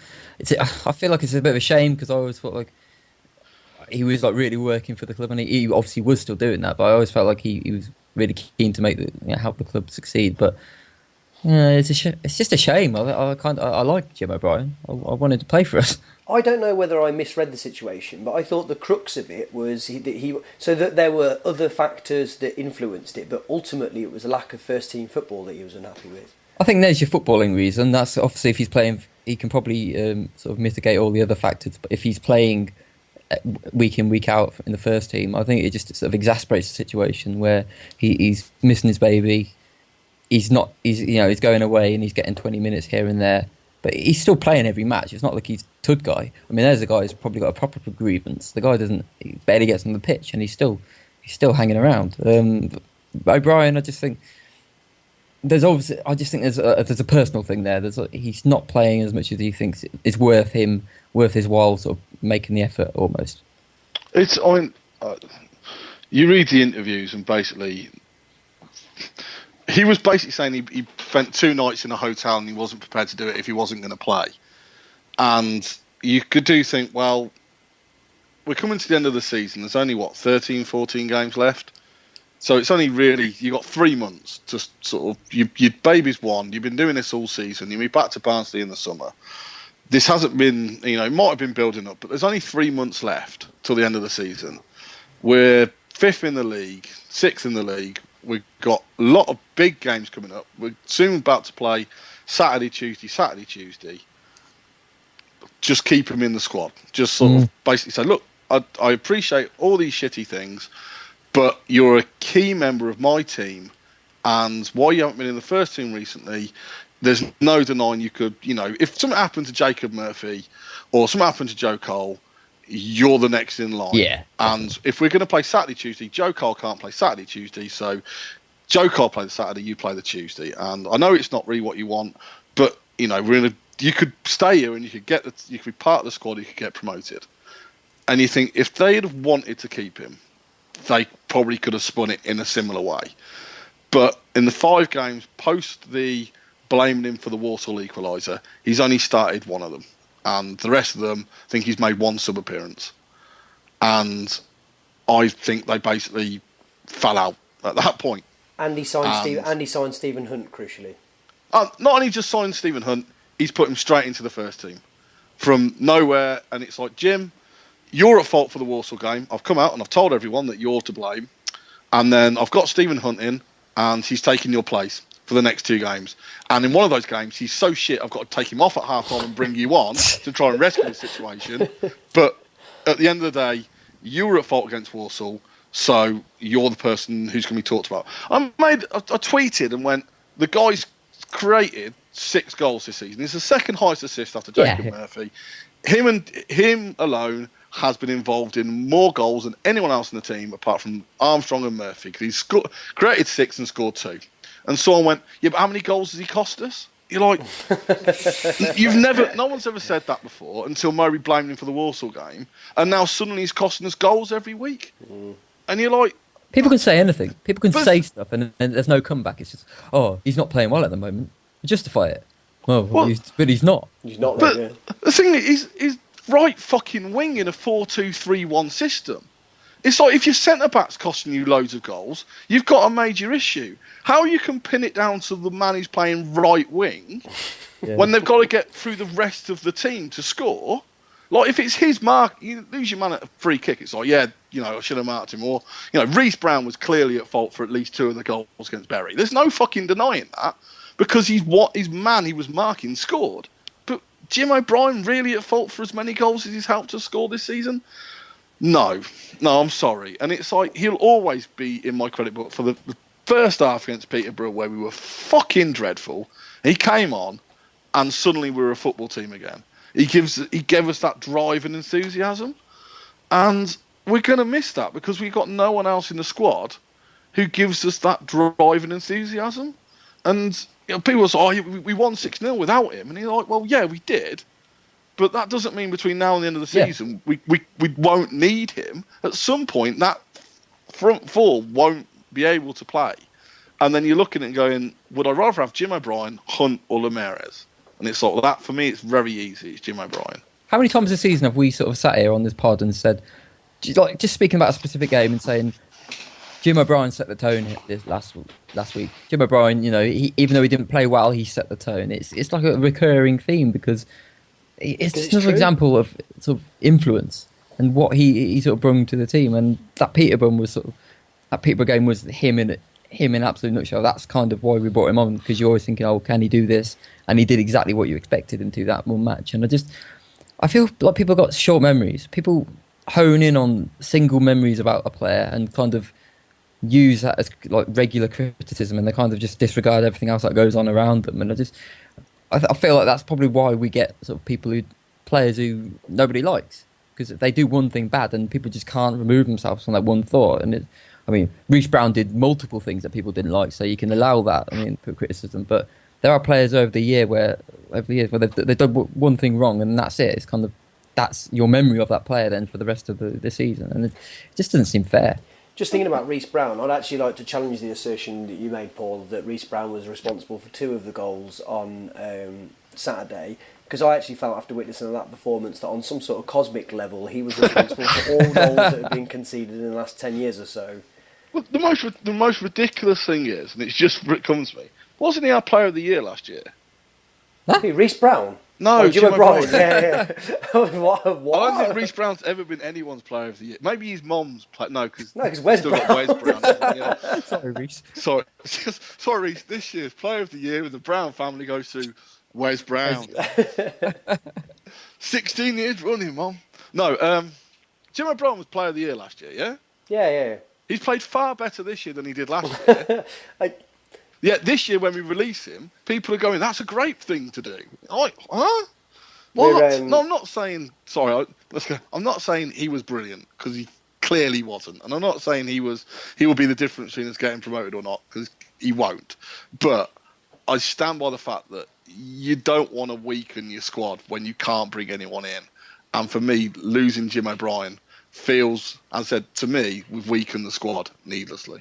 S3: I feel like it's a bit of a shame because I always thought like he was like really working for the club, and he obviously was still doing that. But I always felt like he was really keen to make help the club succeed. But it's just a shame. I like Jim O'Brien. I wanted to play for us.
S1: I don't know whether I misread the situation, but I thought the crux of it was that there were other factors that influenced it, but ultimately it was a lack of first team football that he was unhappy with.
S3: I think there's your footballing reason. That's obviously if he's playing, he can probably sort of mitigate all the other factors. But if he's playing week in, week out in the first team, I think it just sort of exasperates the situation where he's missing his baby. He's going away and he's getting 20 minutes here and there, but he's still playing every match. It's not like he's Tud guy. I mean, there's a guy who's probably got a proper grievance. The guy he barely gets on the pitch and he's still hanging around. O'Brien, I just think there's obviously, I just think there's a personal thing there. He's not playing as much as he thinks is worth his while, sort of making the effort almost.
S2: You read the interviews and basically, he was basically saying he spent 2 nights in a hotel and he wasn't prepared to do it if he wasn't going to play. And you could think, well, we're coming to the end of the season. There's only 13, 14 games left. So it's only really, you got 3 months to sort of, your baby's 1, you've been doing this all season, you'll be back to Barnsley in the summer. This hasn't been, it might have been building up, but there's only 3 months left till the end of the season. We're 5th in the league, 6th in the league. We've got a lot of big games coming up. We're soon about to play Saturday, Tuesday. Just keep him in the squad. Just sort of basically say, look, I appreciate all these shitty things, but you're a key member of my team, and while you haven't been in the first team recently, there's no denying you could, if something happened to Jacob Murphy or something happened to Joe Cole, you're the next in line.
S3: Yeah.
S2: And if we're going to play Saturday, Tuesday, Joe Cole can't play Saturday, Tuesday, so Joe Cole play the Saturday, you play the Tuesday. And I know it's not really what you want, but, you could stay here and you could be part of the squad, you could get promoted. And you think if they had wanted to keep him, they probably could have spun it in a similar way. But in the 5 games post the blaming him for the Walsall equaliser, he's only started 1 of them. And the rest of them, I think he's made 1 sub-appearance. And I think they basically fell out at that point.
S1: And he signed Stephen Hunt, crucially.
S2: Not only just signed Stephen Hunt, he's put him straight into the first team. From nowhere, and it's like, Jim, you're at fault for the Walsall game. I've come out and I've told everyone that you're to blame. And then I've got Stephen Hunt in, and he's taking your place for the next 2 games. And in one of those games, he's so shit, I've got to take him off at half-time and bring you on to try and rescue the situation. But at the end of the day, you were at fault against Walsall, so you're the person who's going to be talked about. I tweeted and went, the guy's created 6 goals this season. He's the second highest assist after Jacob Murphy. Him alone has been involved in more goals than anyone else in the team apart from Armstrong and Murphy, because he's created 6 and scored 2. And so I went, yeah, but how many goals has he cost us? You're like, no one's ever said that before until Murray blamed him for the Walsall game, and now suddenly he's costing us goals every week. And you're like,
S3: people can say anything. People can say stuff, and there's no comeback. It's just, he's not playing well at the moment. Justify it. But he's not.
S1: He's not.
S2: But
S1: right,
S2: the thing is, he's right fucking wing in a 4-2-3-1 system. It's like if your centre-back's costing you loads of goals, you've got a major issue. How you can pin it down to the man who's playing right wing when they've got to get through the rest of the team to score? Like, if it's his mark, you lose your man at a free kick, it's like, I should have marked him. Or, Reece Brown was clearly at fault for at least 2 of the goals against Bury. There's no fucking denying that, because his man he was marking scored. But Jim O'Brien really at fault for as many goals as he's helped us score this season? No, I'm sorry. And it's like, he'll always be in my credit book for the first half against Peterborough where we were fucking dreadful. He came on and suddenly we were a football team again. He gave us that drive and enthusiasm. And we're going to miss that because we've got no one else in the squad who gives us that drive and enthusiasm. And people say, we won 6-0 without him. And you're like, well, yeah, we did. But that doesn't mean between now and the end of the season we won't need him. At some point, that front 4 won't be able to play. And then you're looking at it going, would I rather have Jim O'Brien, Hunt, or Lemares? And it's like, that for me, it's very easy. It's Jim O'Brien.
S3: How many times this season have we sort of sat here on this pod and said, just speaking about a specific game and saying, Jim O'Brien set the tone this last week. Jim O'Brien, even though he didn't play well, he set the tone. It's like a recurring theme because it's another example of sort of influence and what he sort of brought to the team. And that Peterborough game was him in absolute nutshell. That's kind of why we brought him on, because you're always thinking, oh, can he do this? And he did exactly what you expected him to that one match. And I feel like people got short memories. People hone in on single memories about a player and kind of use that as like regular criticism, and they kind of just disregard everything else that goes on around them. And I feel like that's probably why we get sort of players who nobody likes, because they do one thing bad and people just can't remove themselves from that one thought. And I mean, Reece Brown did multiple things that people didn't like, so you can allow that. I mean, put criticism, but there are players over the year where they've done one thing wrong, and that's it. It's kind of that's your memory of that player then for the rest of the season, and it just doesn't seem fair.
S1: Just thinking about Reece Brown, I'd actually like to challenge the assertion that you made, Paul, that Reece Brown was responsible for 2 of the goals on Saturday, because I actually felt after witnessing that performance that on some sort of cosmic level he was responsible for all goals that had been conceded in the last 10 years or so.
S2: Well, the most ridiculous thing is, and it's just it comes to me, wasn't he our Player of the Year last year?
S1: Huh? Who, Reece Brown?
S2: No,
S1: Jim O'Brien. Yeah. What?
S2: I don't think Reece Brown's ever been anyone's Player of the Year. Maybe his mom's because
S1: Wes
S2: still
S1: Brown.
S2: got Wes Brown. Yeah.
S3: Sorry, Reece.
S2: Sorry, Reece. This year's Player of the Year with the Brown family goes to Wes Brown. 16 years running, Mom. No, Jim O'Brien was Player of the Year last year. Yeah.
S1: Yeah.
S2: He's played far better this year than he did last year. Yeah, this year when we release him, people are going, that's a great thing to do. I'm like, huh? What? No, I'm not saying, sorry, let's go. I'm not saying he was brilliant, because he clearly wasn't. And I'm not saying he will be the difference between us getting promoted or not, because he won't. But I stand by the fact that you don't want to weaken your squad when you can't bring anyone in. And for me, losing Jim O'Brien feels, as I said, to me, we've weakened the squad needlessly.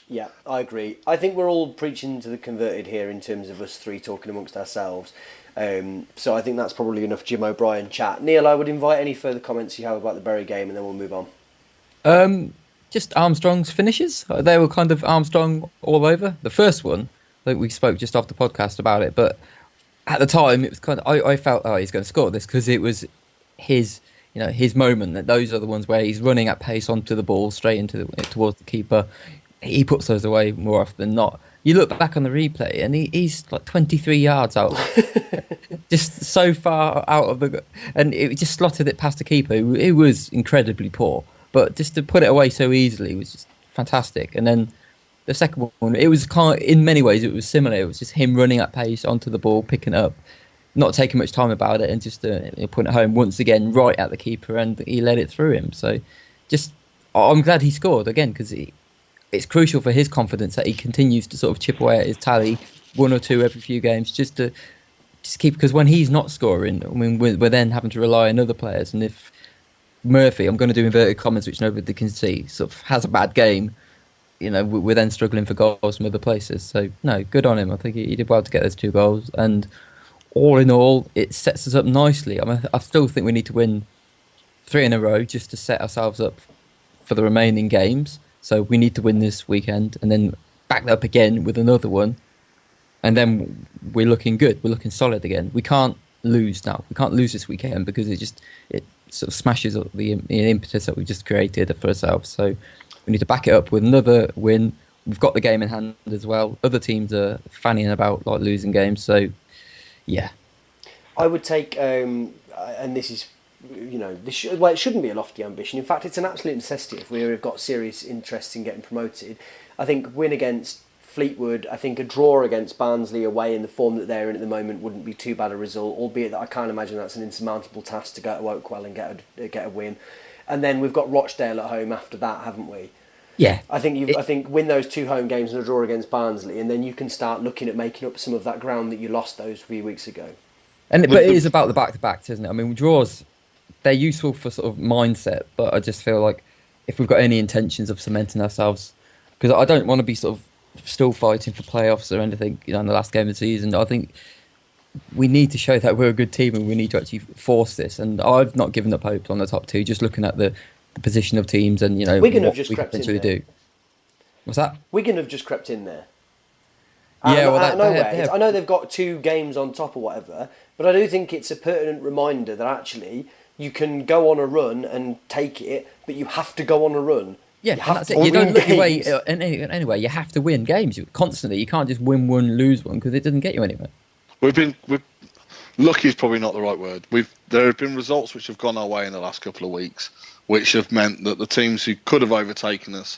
S1: Yeah, I agree. I think we're all preaching to the converted here in terms of us 3 talking amongst ourselves. So I think that's probably enough Jim O'Brien chat. Neil, I would invite any further comments you have about the Bury game, and then we'll move on.
S3: Just Armstrong's finishes. They were kind of Armstrong all over. The first one, like we spoke just off the podcast about it, but at the time it was kind of I felt he's going to score this because it was his moment. That those are the ones where he's running at pace onto the ball straight towards the keeper. He puts those away more often than not. You look back on the replay, and he's like 23 yards out, just so far out of and it just slotted it past the keeper. It was incredibly poor, but just to put it away so easily was just fantastic. And then the second one, it was in many ways it was similar. It was just him running at pace onto the ball, picking it up, not taking much time about it, and just putting it home once again right at the keeper, and he let it through him. So, I'm glad he scored again because it's crucial for his confidence that he continues to sort of chip away at his tally 1 or 2 every few games just to keep, because when he's not scoring, I mean, we're then having to rely on other players. And if Murphy, I'm going to do inverted commas which nobody can see, sort of has a bad game, we're then struggling for goals from other places. So no, good on him. I think he did well to get those 2 goals, and all in all it sets us up nicely. I mean, I still think we need to win 3 in a row just to set ourselves up for the remaining games. So we need to win this weekend and then back that up again with another one. And then we're looking good. We're looking solid again. We can't lose now. We can't lose this weekend because it sort of smashes up the impetus that we've just created for ourselves. So we need to back it up with another win. We've got the game in hand as well. Other teams are fanning about like losing games. So, yeah.
S1: I would take, and this is... it shouldn't be a lofty ambition. In fact, it's an absolute necessity if we've got serious interest in getting promoted. I think win against Fleetwood, I think a draw against Barnsley away in the form that they're in at the moment wouldn't be too bad a result, albeit that I can't imagine that's an insurmountable task to go to Oakwell and get a win. And then we've got Rochdale at home after that, haven't we?
S3: Yeah.
S1: I think win those 2 home games and a draw against Barnsley, and then you can start looking at making up some of that ground that you lost those few weeks ago.
S3: But it is about the back-to-backs, isn't it? I mean, draws, they're useful for sort of mindset, but I just feel like if we've got any intentions of cementing ourselves, because I don't want to be sort of still fighting for playoffs or anything, in the last game of the season. I think we need to show that we're a good team and we need to actually force this. And I've not given up hope on the top 2, just looking at the position of teams and,
S1: Wigan have
S3: what
S1: just
S3: we
S1: crept
S3: can
S1: in there.
S3: do. What's that?
S1: Wigan have just crept in there.
S3: Yeah,
S1: out of nowhere. I know they've got 2 games on top or whatever, but I do think it's a pertinent reminder that actually you can go on a run and take it, but you have to go on a run.
S3: Yeah, and that's it. You don't look your way anyway. You have to win games constantly. You can't just win one, lose one, because it doesn't get you anywhere.
S2: Lucky is probably not the right word. There have been results which have gone our way in the last couple of weeks, which have meant that the teams who could have overtaken us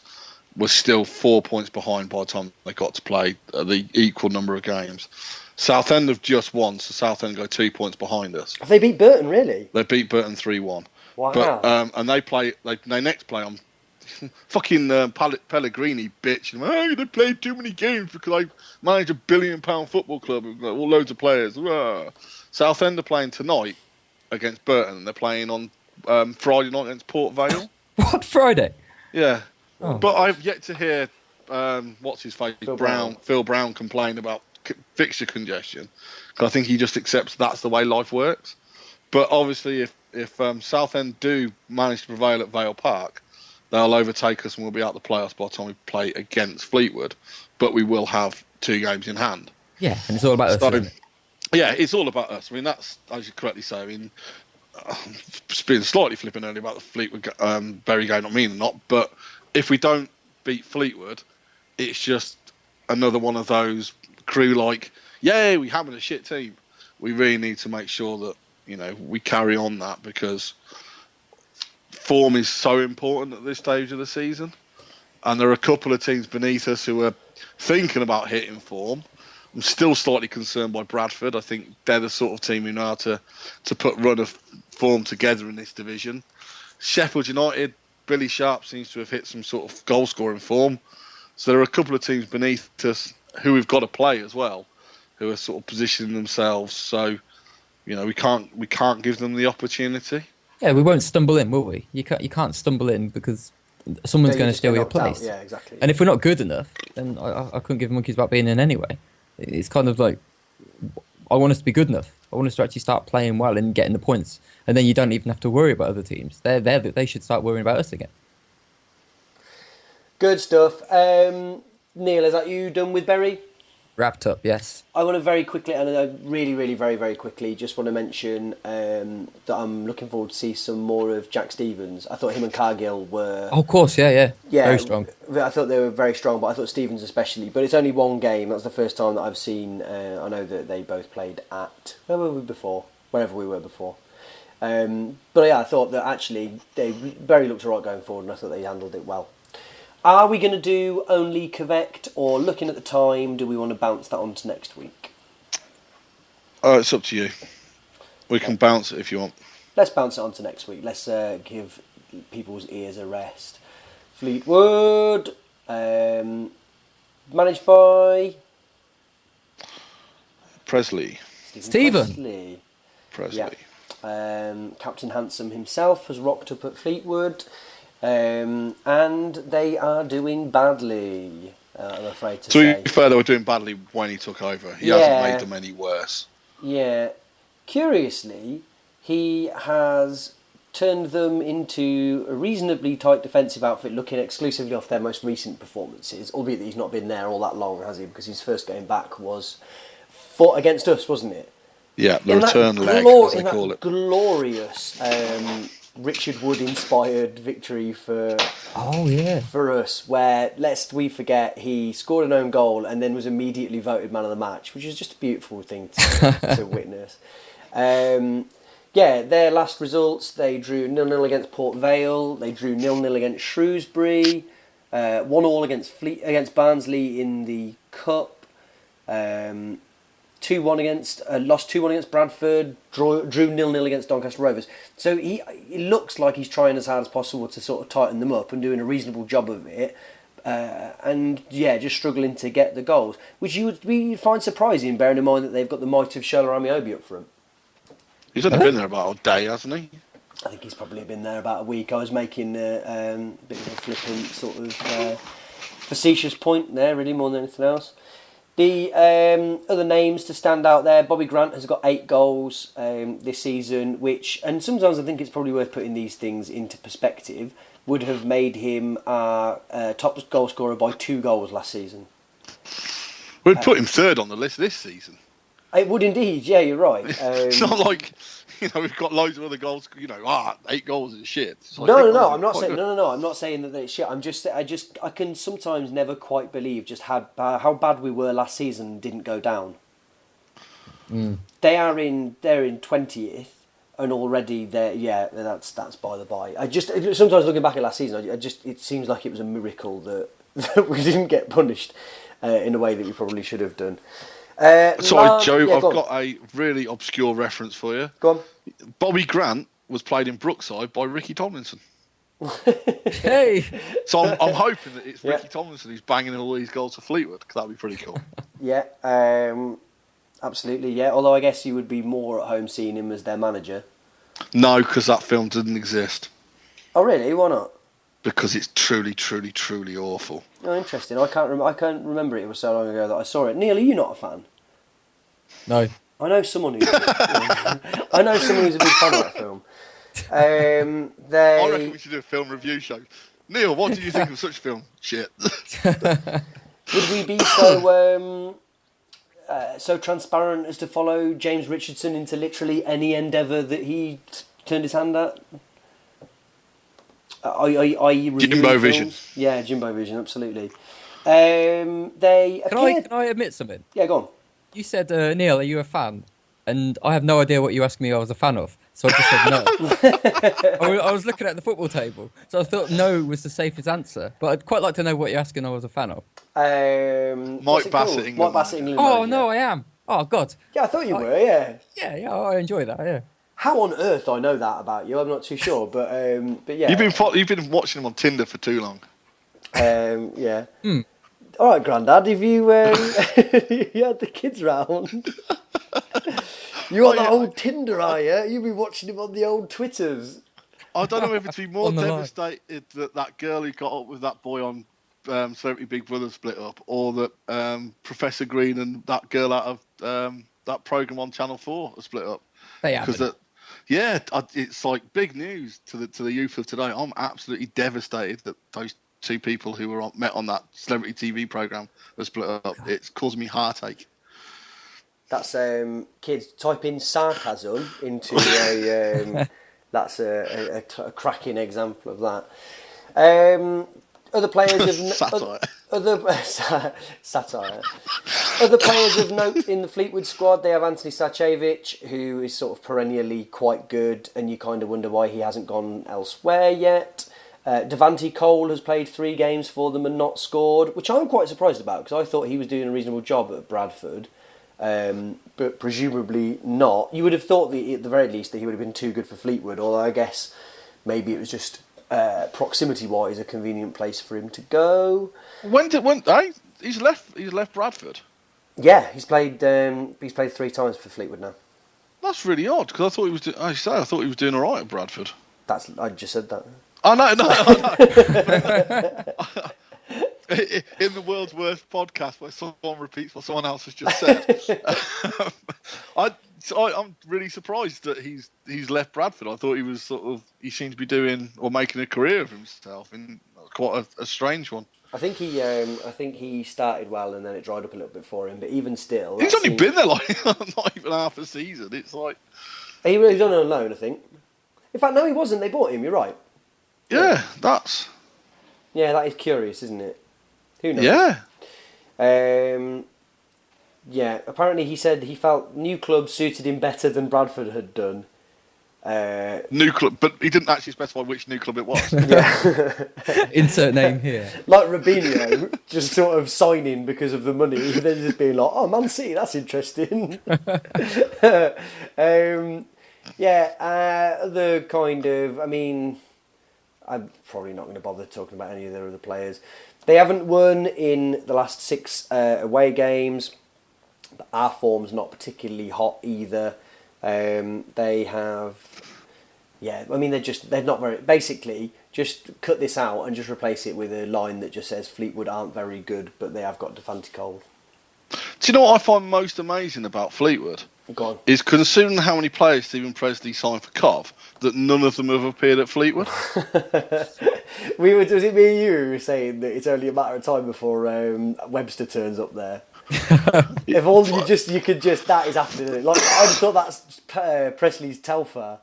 S2: were still 4 points behind by the time they got to play the equal number of games. Southend have just won, so Southend go 2 points behind us.
S1: Have they beat Burton, really?
S2: They beat Burton 3-1.
S1: Wow.
S2: But, and they next play on fucking Pellegrini bitch. Oh, they played too many games because I manage £1 billion football club with all loads of players. Southend are playing tonight against Burton. They're playing on Friday night against Port Vale.
S3: What, Friday?
S2: Yeah.
S3: Oh.
S2: But I've yet to hear what's his face, Phil Brown complain about fixture congestion, because I think he just accepts that's the way life works. But obviously, if Southend do manage to prevail at Vale Park, they'll overtake us and we'll be out the playoffs by the time we play against Fleetwood. But we will have 2 games in hand.
S3: Yeah, and it's all about us, isn't it?
S2: Yeah, it's all about us. I mean, that's, as you correctly say, I mean, being slightly flippant earlier about the Fleetwood Bury game, not mean or not, but if we don't beat Fleetwood, it's just another one of those crew like, yay, we hammered a shit team. We really need to make sure that, you know, we carry on that, because form is so important at this stage of the season. And there are a couple of teams beneath us who are thinking about hitting form. I'm still slightly concerned by Bradford. I think they're the sort of team who know how to put run of form together in this division. Sheffield United, Billy Sharp seems to have hit some sort of goal scoring form. So there are a couple of teams beneath us who we've got to play as well, who are sort of positioning themselves. So, you know, we can't give them the opportunity.
S3: Yeah, we won't stumble in, will we? You can't stumble in because someone's going to steal your place.
S1: Yeah, exactly.
S3: And if we're not good enough, then I couldn't give monkeys about being in anyway. It's kind of like, I want us to be good enough. I want us to actually start playing well and getting the points. And then you don't even have to worry about other teams. They should start worrying about us again.
S1: Good stuff. Neil, is that you done with Bury?
S3: Wrapped up, yes.
S1: I want to very quickly, and I really, really, very, very quickly, just want to mention that I'm looking forward to see some more of Jack Stevens. I thought him and Cargill were...
S3: Oh, of course, yeah. Very strong.
S1: I thought they were very strong, but I thought Stevens especially. But it's only one game. That's the first time that I've seen... I know that they both played at... Where were we before? Wherever we were before. But yeah, I thought that actually Bury looked all right going forward, and I thought they handled it well. Are we going to do only Correct, or looking at the time, do we want to bounce that on to next week?
S2: It's up to you. We can bounce it if you want.
S1: Let's bounce it on to next week. Let's give people's ears a rest. Fleetwood, managed by...
S2: Presley.
S3: Stephen
S2: Presley.
S1: Yeah. Captain Handsome himself has rocked up at Fleetwood. And they are doing badly, I'm afraid to say.
S2: To be fair, they were doing badly when he took over. He hasn't made them any worse.
S1: Yeah. Curiously, he has turned them into a reasonably tight defensive outfit, looking exclusively off their most recent performances, albeit that he's not been there all that long, has he? Because his first game back was fought against us, wasn't it?
S2: Yeah, the return leg, as they call it.
S1: Glorious... Richard Wood inspired victory for us, where lest we forget he scored an own goal and then was immediately voted man of the match, which is just a beautiful thing to witness. Their last results, they drew 0-0 against Port Vale, they drew 0-0 against Shrewsbury, 1-1 against Barnsley in the Cup, 2-1 lost 2-1 against Bradford, drew 0-0 against Doncaster Rovers. So it looks like he's trying as hard as possible to sort of tighten them up and doing a reasonable job of it. Just struggling to get the goals, which you would find surprising, bearing in mind that they've got the might of Shola Amiobi up front.
S2: He's only been there about a day, hasn't he?
S1: I think he's probably been there about a week. I was making a bit of a flippant sort of facetious point there, really, more than anything else. The other names to stand out there, Bobby Grant has got 8 goals this season, and sometimes I think it's probably worth putting these things into perspective, would have made him our top goal scorer by 2 goals last season.
S2: We'd put him third on the list this season.
S1: It would indeed, yeah, you're right.
S2: It's not like, we've got loads of other goals, 8 goals is shit.
S1: No, I'm not saying I'm not saying that it's shit. I can sometimes never quite believe just how bad we were last season and didn't go down. They're in 20th and already that's by the by. Sometimes looking back at last season, it seems like it was a miracle that we didn't get punished in a way that we probably should have done.
S2: Sorry, Joe, I've got a really obscure reference for you.
S1: Go on.
S2: Bobby Grant was played in Brookside by Ricky Tomlinson.
S3: Hey!
S2: So I'm hoping that it's
S1: Yeah.
S2: Ricky Tomlinson who's banging all these goals for Fleetwood, because that'd be pretty cool.
S1: Yeah, absolutely. Yeah, although I guess you would be more at home seeing him as their manager.
S2: No, because that film didn't exist.
S1: Oh, really? Why not?
S2: Because it's truly, truly, truly awful.
S1: Oh, interesting. I can't remember it. It was so long ago that I saw it. Neil, are you not a fan?
S3: No.
S1: I know someone who's. I know someone who's a big fan of that film.
S2: I reckon we should do a film review show. Neil, what do you think of such film? Shit.
S1: Would we be so so transparent as to follow James Richardson into literally any endeavour that he turned his hand at? Are you reviewing
S2: Jimbo
S1: films?
S2: Vision.
S1: Yeah, Jimbo Vision, absolutely. They appeared...
S3: Can I admit something?
S1: Yeah, go on.
S3: You said, Neil, are you a fan? And I have no idea what you asked me I was a fan of. So I just said no. I was looking at the football table. So I thought no was the safest answer. But I'd quite like to know what you're asking I was a fan of.
S1: Mike
S2: Bassett, England.
S1: Mike Bassett, England.
S3: Oh,
S1: manager.
S3: no, I am. Oh, God.
S1: Yeah, I thought you were, yeah.
S3: Yeah, I enjoy that, yeah.
S1: How on earth I know that about you, I'm not too sure. But yeah.
S2: You've been watching him on Tinder for too long.
S1: Yeah. All right, Grandad, have you you had the kids round? You on the old Tinder, are you? You've been watching him on the old Twitters.
S2: I don't know whether to be more
S3: On the line.
S2: devastated that girl who got up with that boy on Celebrity Big Brother split up, or that Professor Green and that girl out of that programme on Channel 4 are split up.
S3: They haven't.
S2: It's like big news to the youth of today. I'm absolutely devastated that those two people who were met on that celebrity TV programme are split up. It's caused me heartache.
S1: That's kids type in sarcasm into a that's a cracking example of that. Other players of
S2: Satire.
S1: Satire. Other players of note in the Fleetwood squad, they have Anthony Sacevic, who is sort of perennially quite good, and you kind of wonder why he hasn't gone elsewhere yet. Devante Cole has played 3 games for them and not scored, which I'm quite surprised about, because I thought he was doing a reasonable job at Bradford, but presumably not. You would have thought that at the very least that he would have been too good for Fleetwood, although I guess maybe it was just proximity-wise a convenient place for him to go.
S2: He's left Bradford.
S1: Yeah, he's played 3 times for Fleetwood now.
S2: That's really odd, because I thought he was. I thought he was doing all right at Bradford.
S1: I just said that.
S2: I know. In the world's worst podcast, where someone repeats what someone else has just said, I'm really surprised that he's left Bradford. I thought he seemed to be doing or making a career of himself in quite a strange one.
S1: I think he started well and then it dried up a little bit for him. But even still,
S2: he's only been there like not even half a season. It's like
S1: he was on loan, I think. In fact, no, he wasn't. They bought him. You're right.
S2: Yeah, that
S1: is curious, isn't it? Who knows?
S2: Yeah.
S1: Yeah. Apparently, he said he felt new club suited him better than Bradford had done.
S2: New club, but he didn't actually specify which new club it was.
S1: Yeah.
S3: Insert name here.
S1: Like Robinho, just sort of signing because of the money. Then just being like, "Oh, Man City, that's interesting." The kind of, I mean, I'm probably not going to bother talking about any of their other players. They haven't won in the last 6 away games. But our form's not particularly hot either. They have, I mean, they're not very. Basically, just cut this out and just replace it with a line that just says Fleetwood aren't very good, but they have got Devante Cole.
S2: Do you know what I find most amazing about Fleetwood?
S1: Go on.
S2: Is considering how many players Stephen Presley signed for Cov, that none of them have appeared at Fleetwood.
S1: Was it me and you who were saying that it's only a matter of time before Webster turns up there? If all you could just that is happening. Like I just thought that's Presley's Telfer.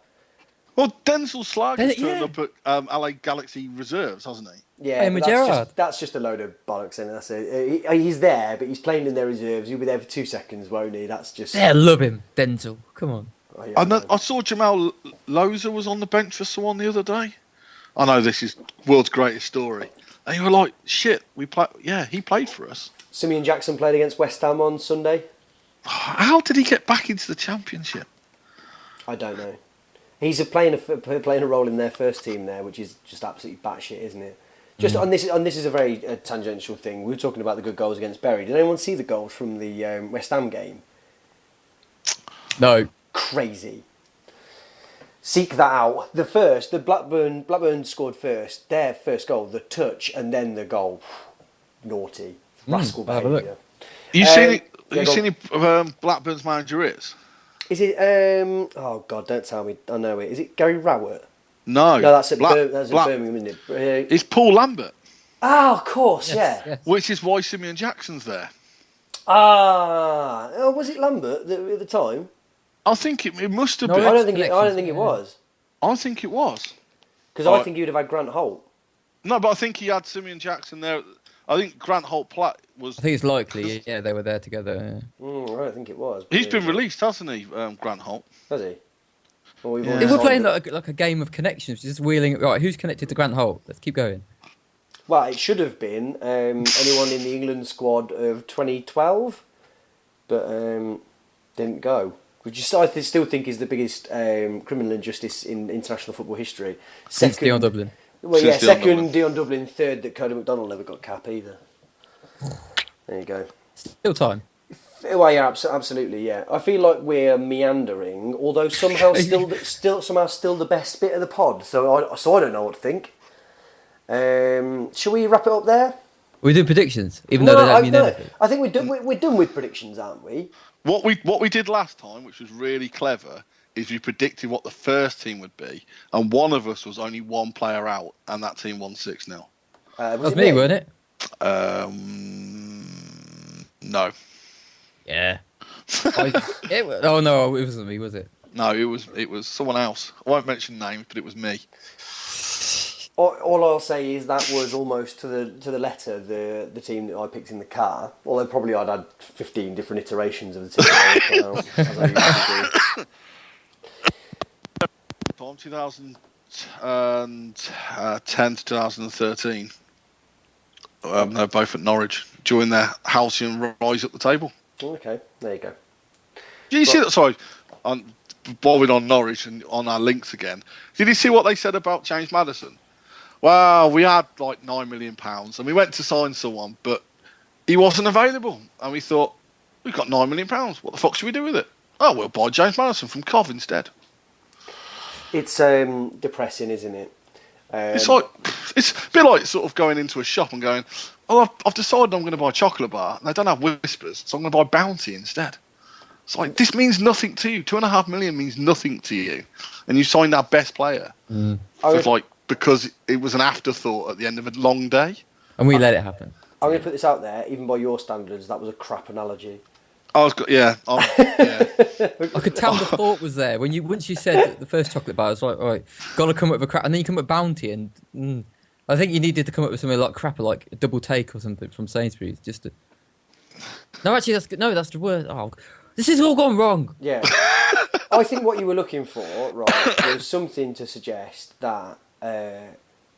S2: Well, Denzel Slag has
S3: Yeah.
S2: turned up at LA Galaxy Reserves, hasn't he?
S1: Yeah,
S3: Hey,
S1: but
S3: Gerrard.
S1: that's just a load of bollocks, and that's it. He's there, but he's playing in their reserves. He'll be there for 2 seconds, won't he? That's just.
S3: Yeah, love him, Denzel. Come on.
S1: Oh, yeah,
S2: I saw Jamal Loza was on the bench for someone the other day. I know this is world's greatest story. And you were like, shit, he played for us.
S1: Simeon Jackson played against West Ham on Sunday.
S2: How did he get back into the Championship?
S1: I don't know. playing a role in their first team there, which is just absolutely batshit, isn't it? Just and this is a very tangential thing. We were talking about the good goals against Bury. Did anyone see the goals from the West Ham game?
S3: No.
S1: Crazy. Seek that out. The Blackburn scored first. Their first goal, the touch, and then the goal. Naughty, rascal behaviour.
S2: You seen who Blackburn's manager is?
S1: Is it? Oh God! Don't tell me. I know it. Is it Gary Rowett?
S2: No,
S1: that's at Birmingham, isn't it?
S2: It's Paul Lambert.
S1: Of course, yes.
S2: Which is why Simeon Jackson's there.
S1: Was it Lambert at the time?
S2: I think it must have been.
S1: I don't think it was.
S2: I think it was.
S1: Because I think you'd have had Grant Holt.
S2: No, but I think he had Simeon Jackson there. I think Grant Holt Platt was.
S3: I think it's likely. Yeah, they were there together. Yeah.
S1: I think it was.
S2: He's been released, hasn't he, Grant Holt?
S1: Has he? Well,
S3: If we're playing like a game of connections, just wheeling. Right, who's connected to Grant Holt? Let's keep going.
S1: Well, it should have been anyone in the England squad of 2012, but didn't go. Which I still think is the biggest criminal injustice in international football history.
S3: Since Dion Dublin.
S1: Well, yeah, second Dion Dublin, third that Cody McDonald never got cap either. There you go.
S3: Still time.
S1: Well, yeah, absolutely, yeah. I feel like we're meandering, although somehow still the best bit of the pod. So I don't know what to think. Shall we wrap it up there?
S3: We do predictions, even though they don't mean anything.
S1: I think we're done with predictions, aren't we?
S2: What we did last time, which was really clever, is we predicted what the first team would be, and one of us was only one player out, and that team won 6-0.
S1: Was
S3: me, wasn't it?
S2: No.
S3: Yeah. Oh no, it wasn't me, was it?
S2: No, it was someone else. I won't mention names, but it was me.
S1: All I'll say is that was almost to the letter the team that I picked in the car. Although probably I'd had 15 different iterations of the team that I put out, as I usually do.
S2: From 2010 to 2013, they're both at Norwich. Joined their halcyon rise up the table.
S1: Okay, there you go.
S2: Did you see that? Sorry, bobbing on Norwich and on our links again. Did you see what they said about James Maddison? Well, we had like £9 million and we went to sign someone, but he wasn't available. And we thought, we've got £9 million. What the fuck should we do with it? Oh, we'll buy James Maddison from Cov instead.
S1: It's depressing, isn't it?
S2: It's a bit like sort of going into a shop and going, oh, I've decided I'm going to buy a chocolate bar and they don't have Whispers, so I'm going to buy Bounty instead. It's like, this means nothing to you. £2.5 million means nothing to you. And you signed our best player. Because it was an afterthought at the end of a long day.
S3: And we let it happen.
S1: I'm going to put this out there, even by your standards, that was a crap analogy.
S2: I
S3: could tell the thought was there. Once you said the first chocolate bar, I was like, all right, got to come up with a crap. And then you come up with Bounty, and I think you needed to come up with something like crapper, like a double take or something from Sainsbury's. No, actually, that's the word. Oh, this has all gone wrong.
S1: Yeah. I think what you were looking for, right, was something to suggest that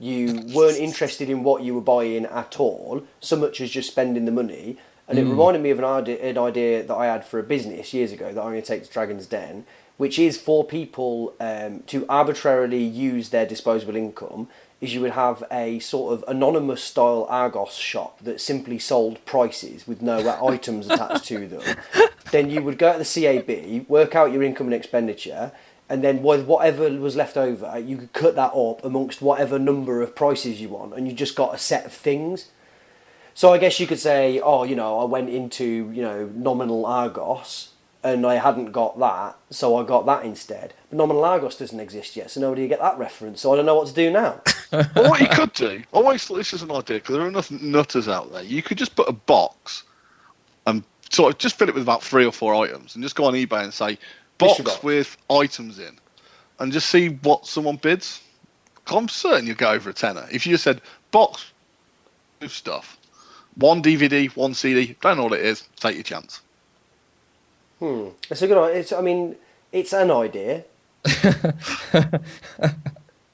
S1: you weren't interested in what you were buying at all, so much as just spending the money. And it reminded me of an idea that I had for a business years ago that I'm going to take to Dragon's Den, which is for people to arbitrarily use their disposable income. Is you would have a sort of anonymous style Argos shop that simply sold prices with no items attached to them. Then you would go to the CAB, work out your income and expenditure, and then whatever was left over, you could cut that up amongst whatever number of prices you want, and you just got a set of things. So I guess you could say, I went into, nominal Argos and I hadn't got that, so I got that instead. But nominal Argos doesn't exist yet, so nobody will get that reference, so I don't know what to do now.
S2: Well, what you could do, I always thought this was an idea, because there are enough nutters out there. You could just put a box and sort of just fill it with about 3 or 4 items and just go on eBay and say, box with items in, and just see what someone bids. I'm certain you'll go over a tenner. If you just said, box with stuff, 1 DVD, 1 CD, don't know what it is, take your chance.
S1: It's a good idea. It's an idea.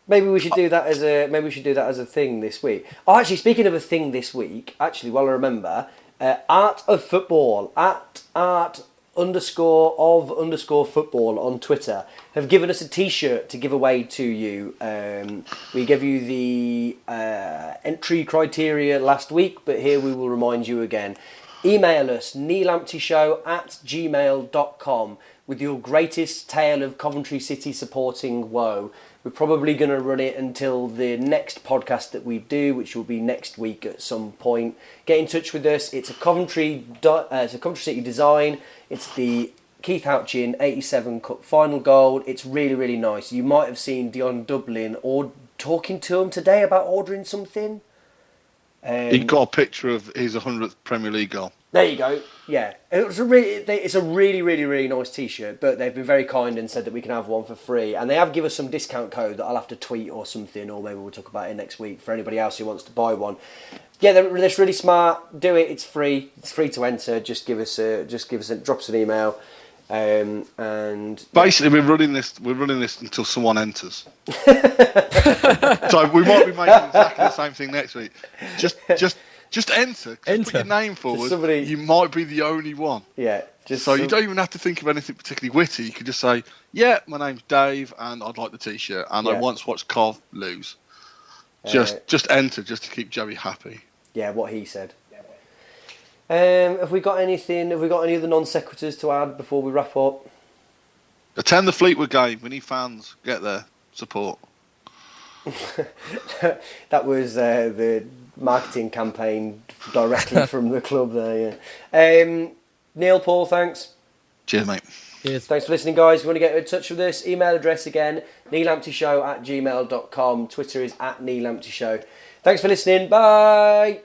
S1: Maybe we should do that as a thing this week. Oh, actually, speaking of a thing this week, while I remember, Art of Football at Art _of_football on Twitter have given us a T-shirt to give away to you. We gave you the entry criteria last week, but here we will remind you again. Email us, neelamptyshow@gmail.com with your greatest tale of Coventry City supporting woe. We're probably going to run it until the next podcast that we do, which will be next week at some point. Get in touch with us. It's a Coventry City design. It's the Keith Houchin 87 Cup final goal. It's really, really nice. You might have seen Dion Dublin or talking to him today about ordering something.
S2: He got a picture of his 100th Premier League goal.
S1: There you go. Yeah, it's a really, really, really nice T-shirt. But they've been very kind and said that we can have one for free, and they have given us some discount code that I'll have to tweet or something, or maybe we'll talk about it next week for anybody else who wants to buy one. Yeah, they're really smart. Do it. It's free. It's free to enter. Just drop us an email. And
S2: basically, we're running this until someone enters. So we might be making exactly the same thing next week. Just enter. Put your name forward. You might be the only one.
S1: Yeah.
S2: You don't even have to think of anything particularly witty. You could just say, "Yeah, my name's Dave, and I'd like the T-shirt, and I once watched Cov lose." Just enter, just to keep Joey happy.
S1: Yeah, what he said. Have we got any other non sequiturs to add before we wrap up?
S2: Attend the Fleetwood game. We need fans. Get there. Support.
S1: That was the marketing campaign directly from the club there. Yeah. Neil, Paul, thanks.
S2: Cheers, mate.
S3: Cheers.
S1: Thanks for listening, guys. If you want to get in touch with us, email address again, neelamptyshow@gmail.com. Twitter is @neelamptyshow. Thanks for listening. Bye.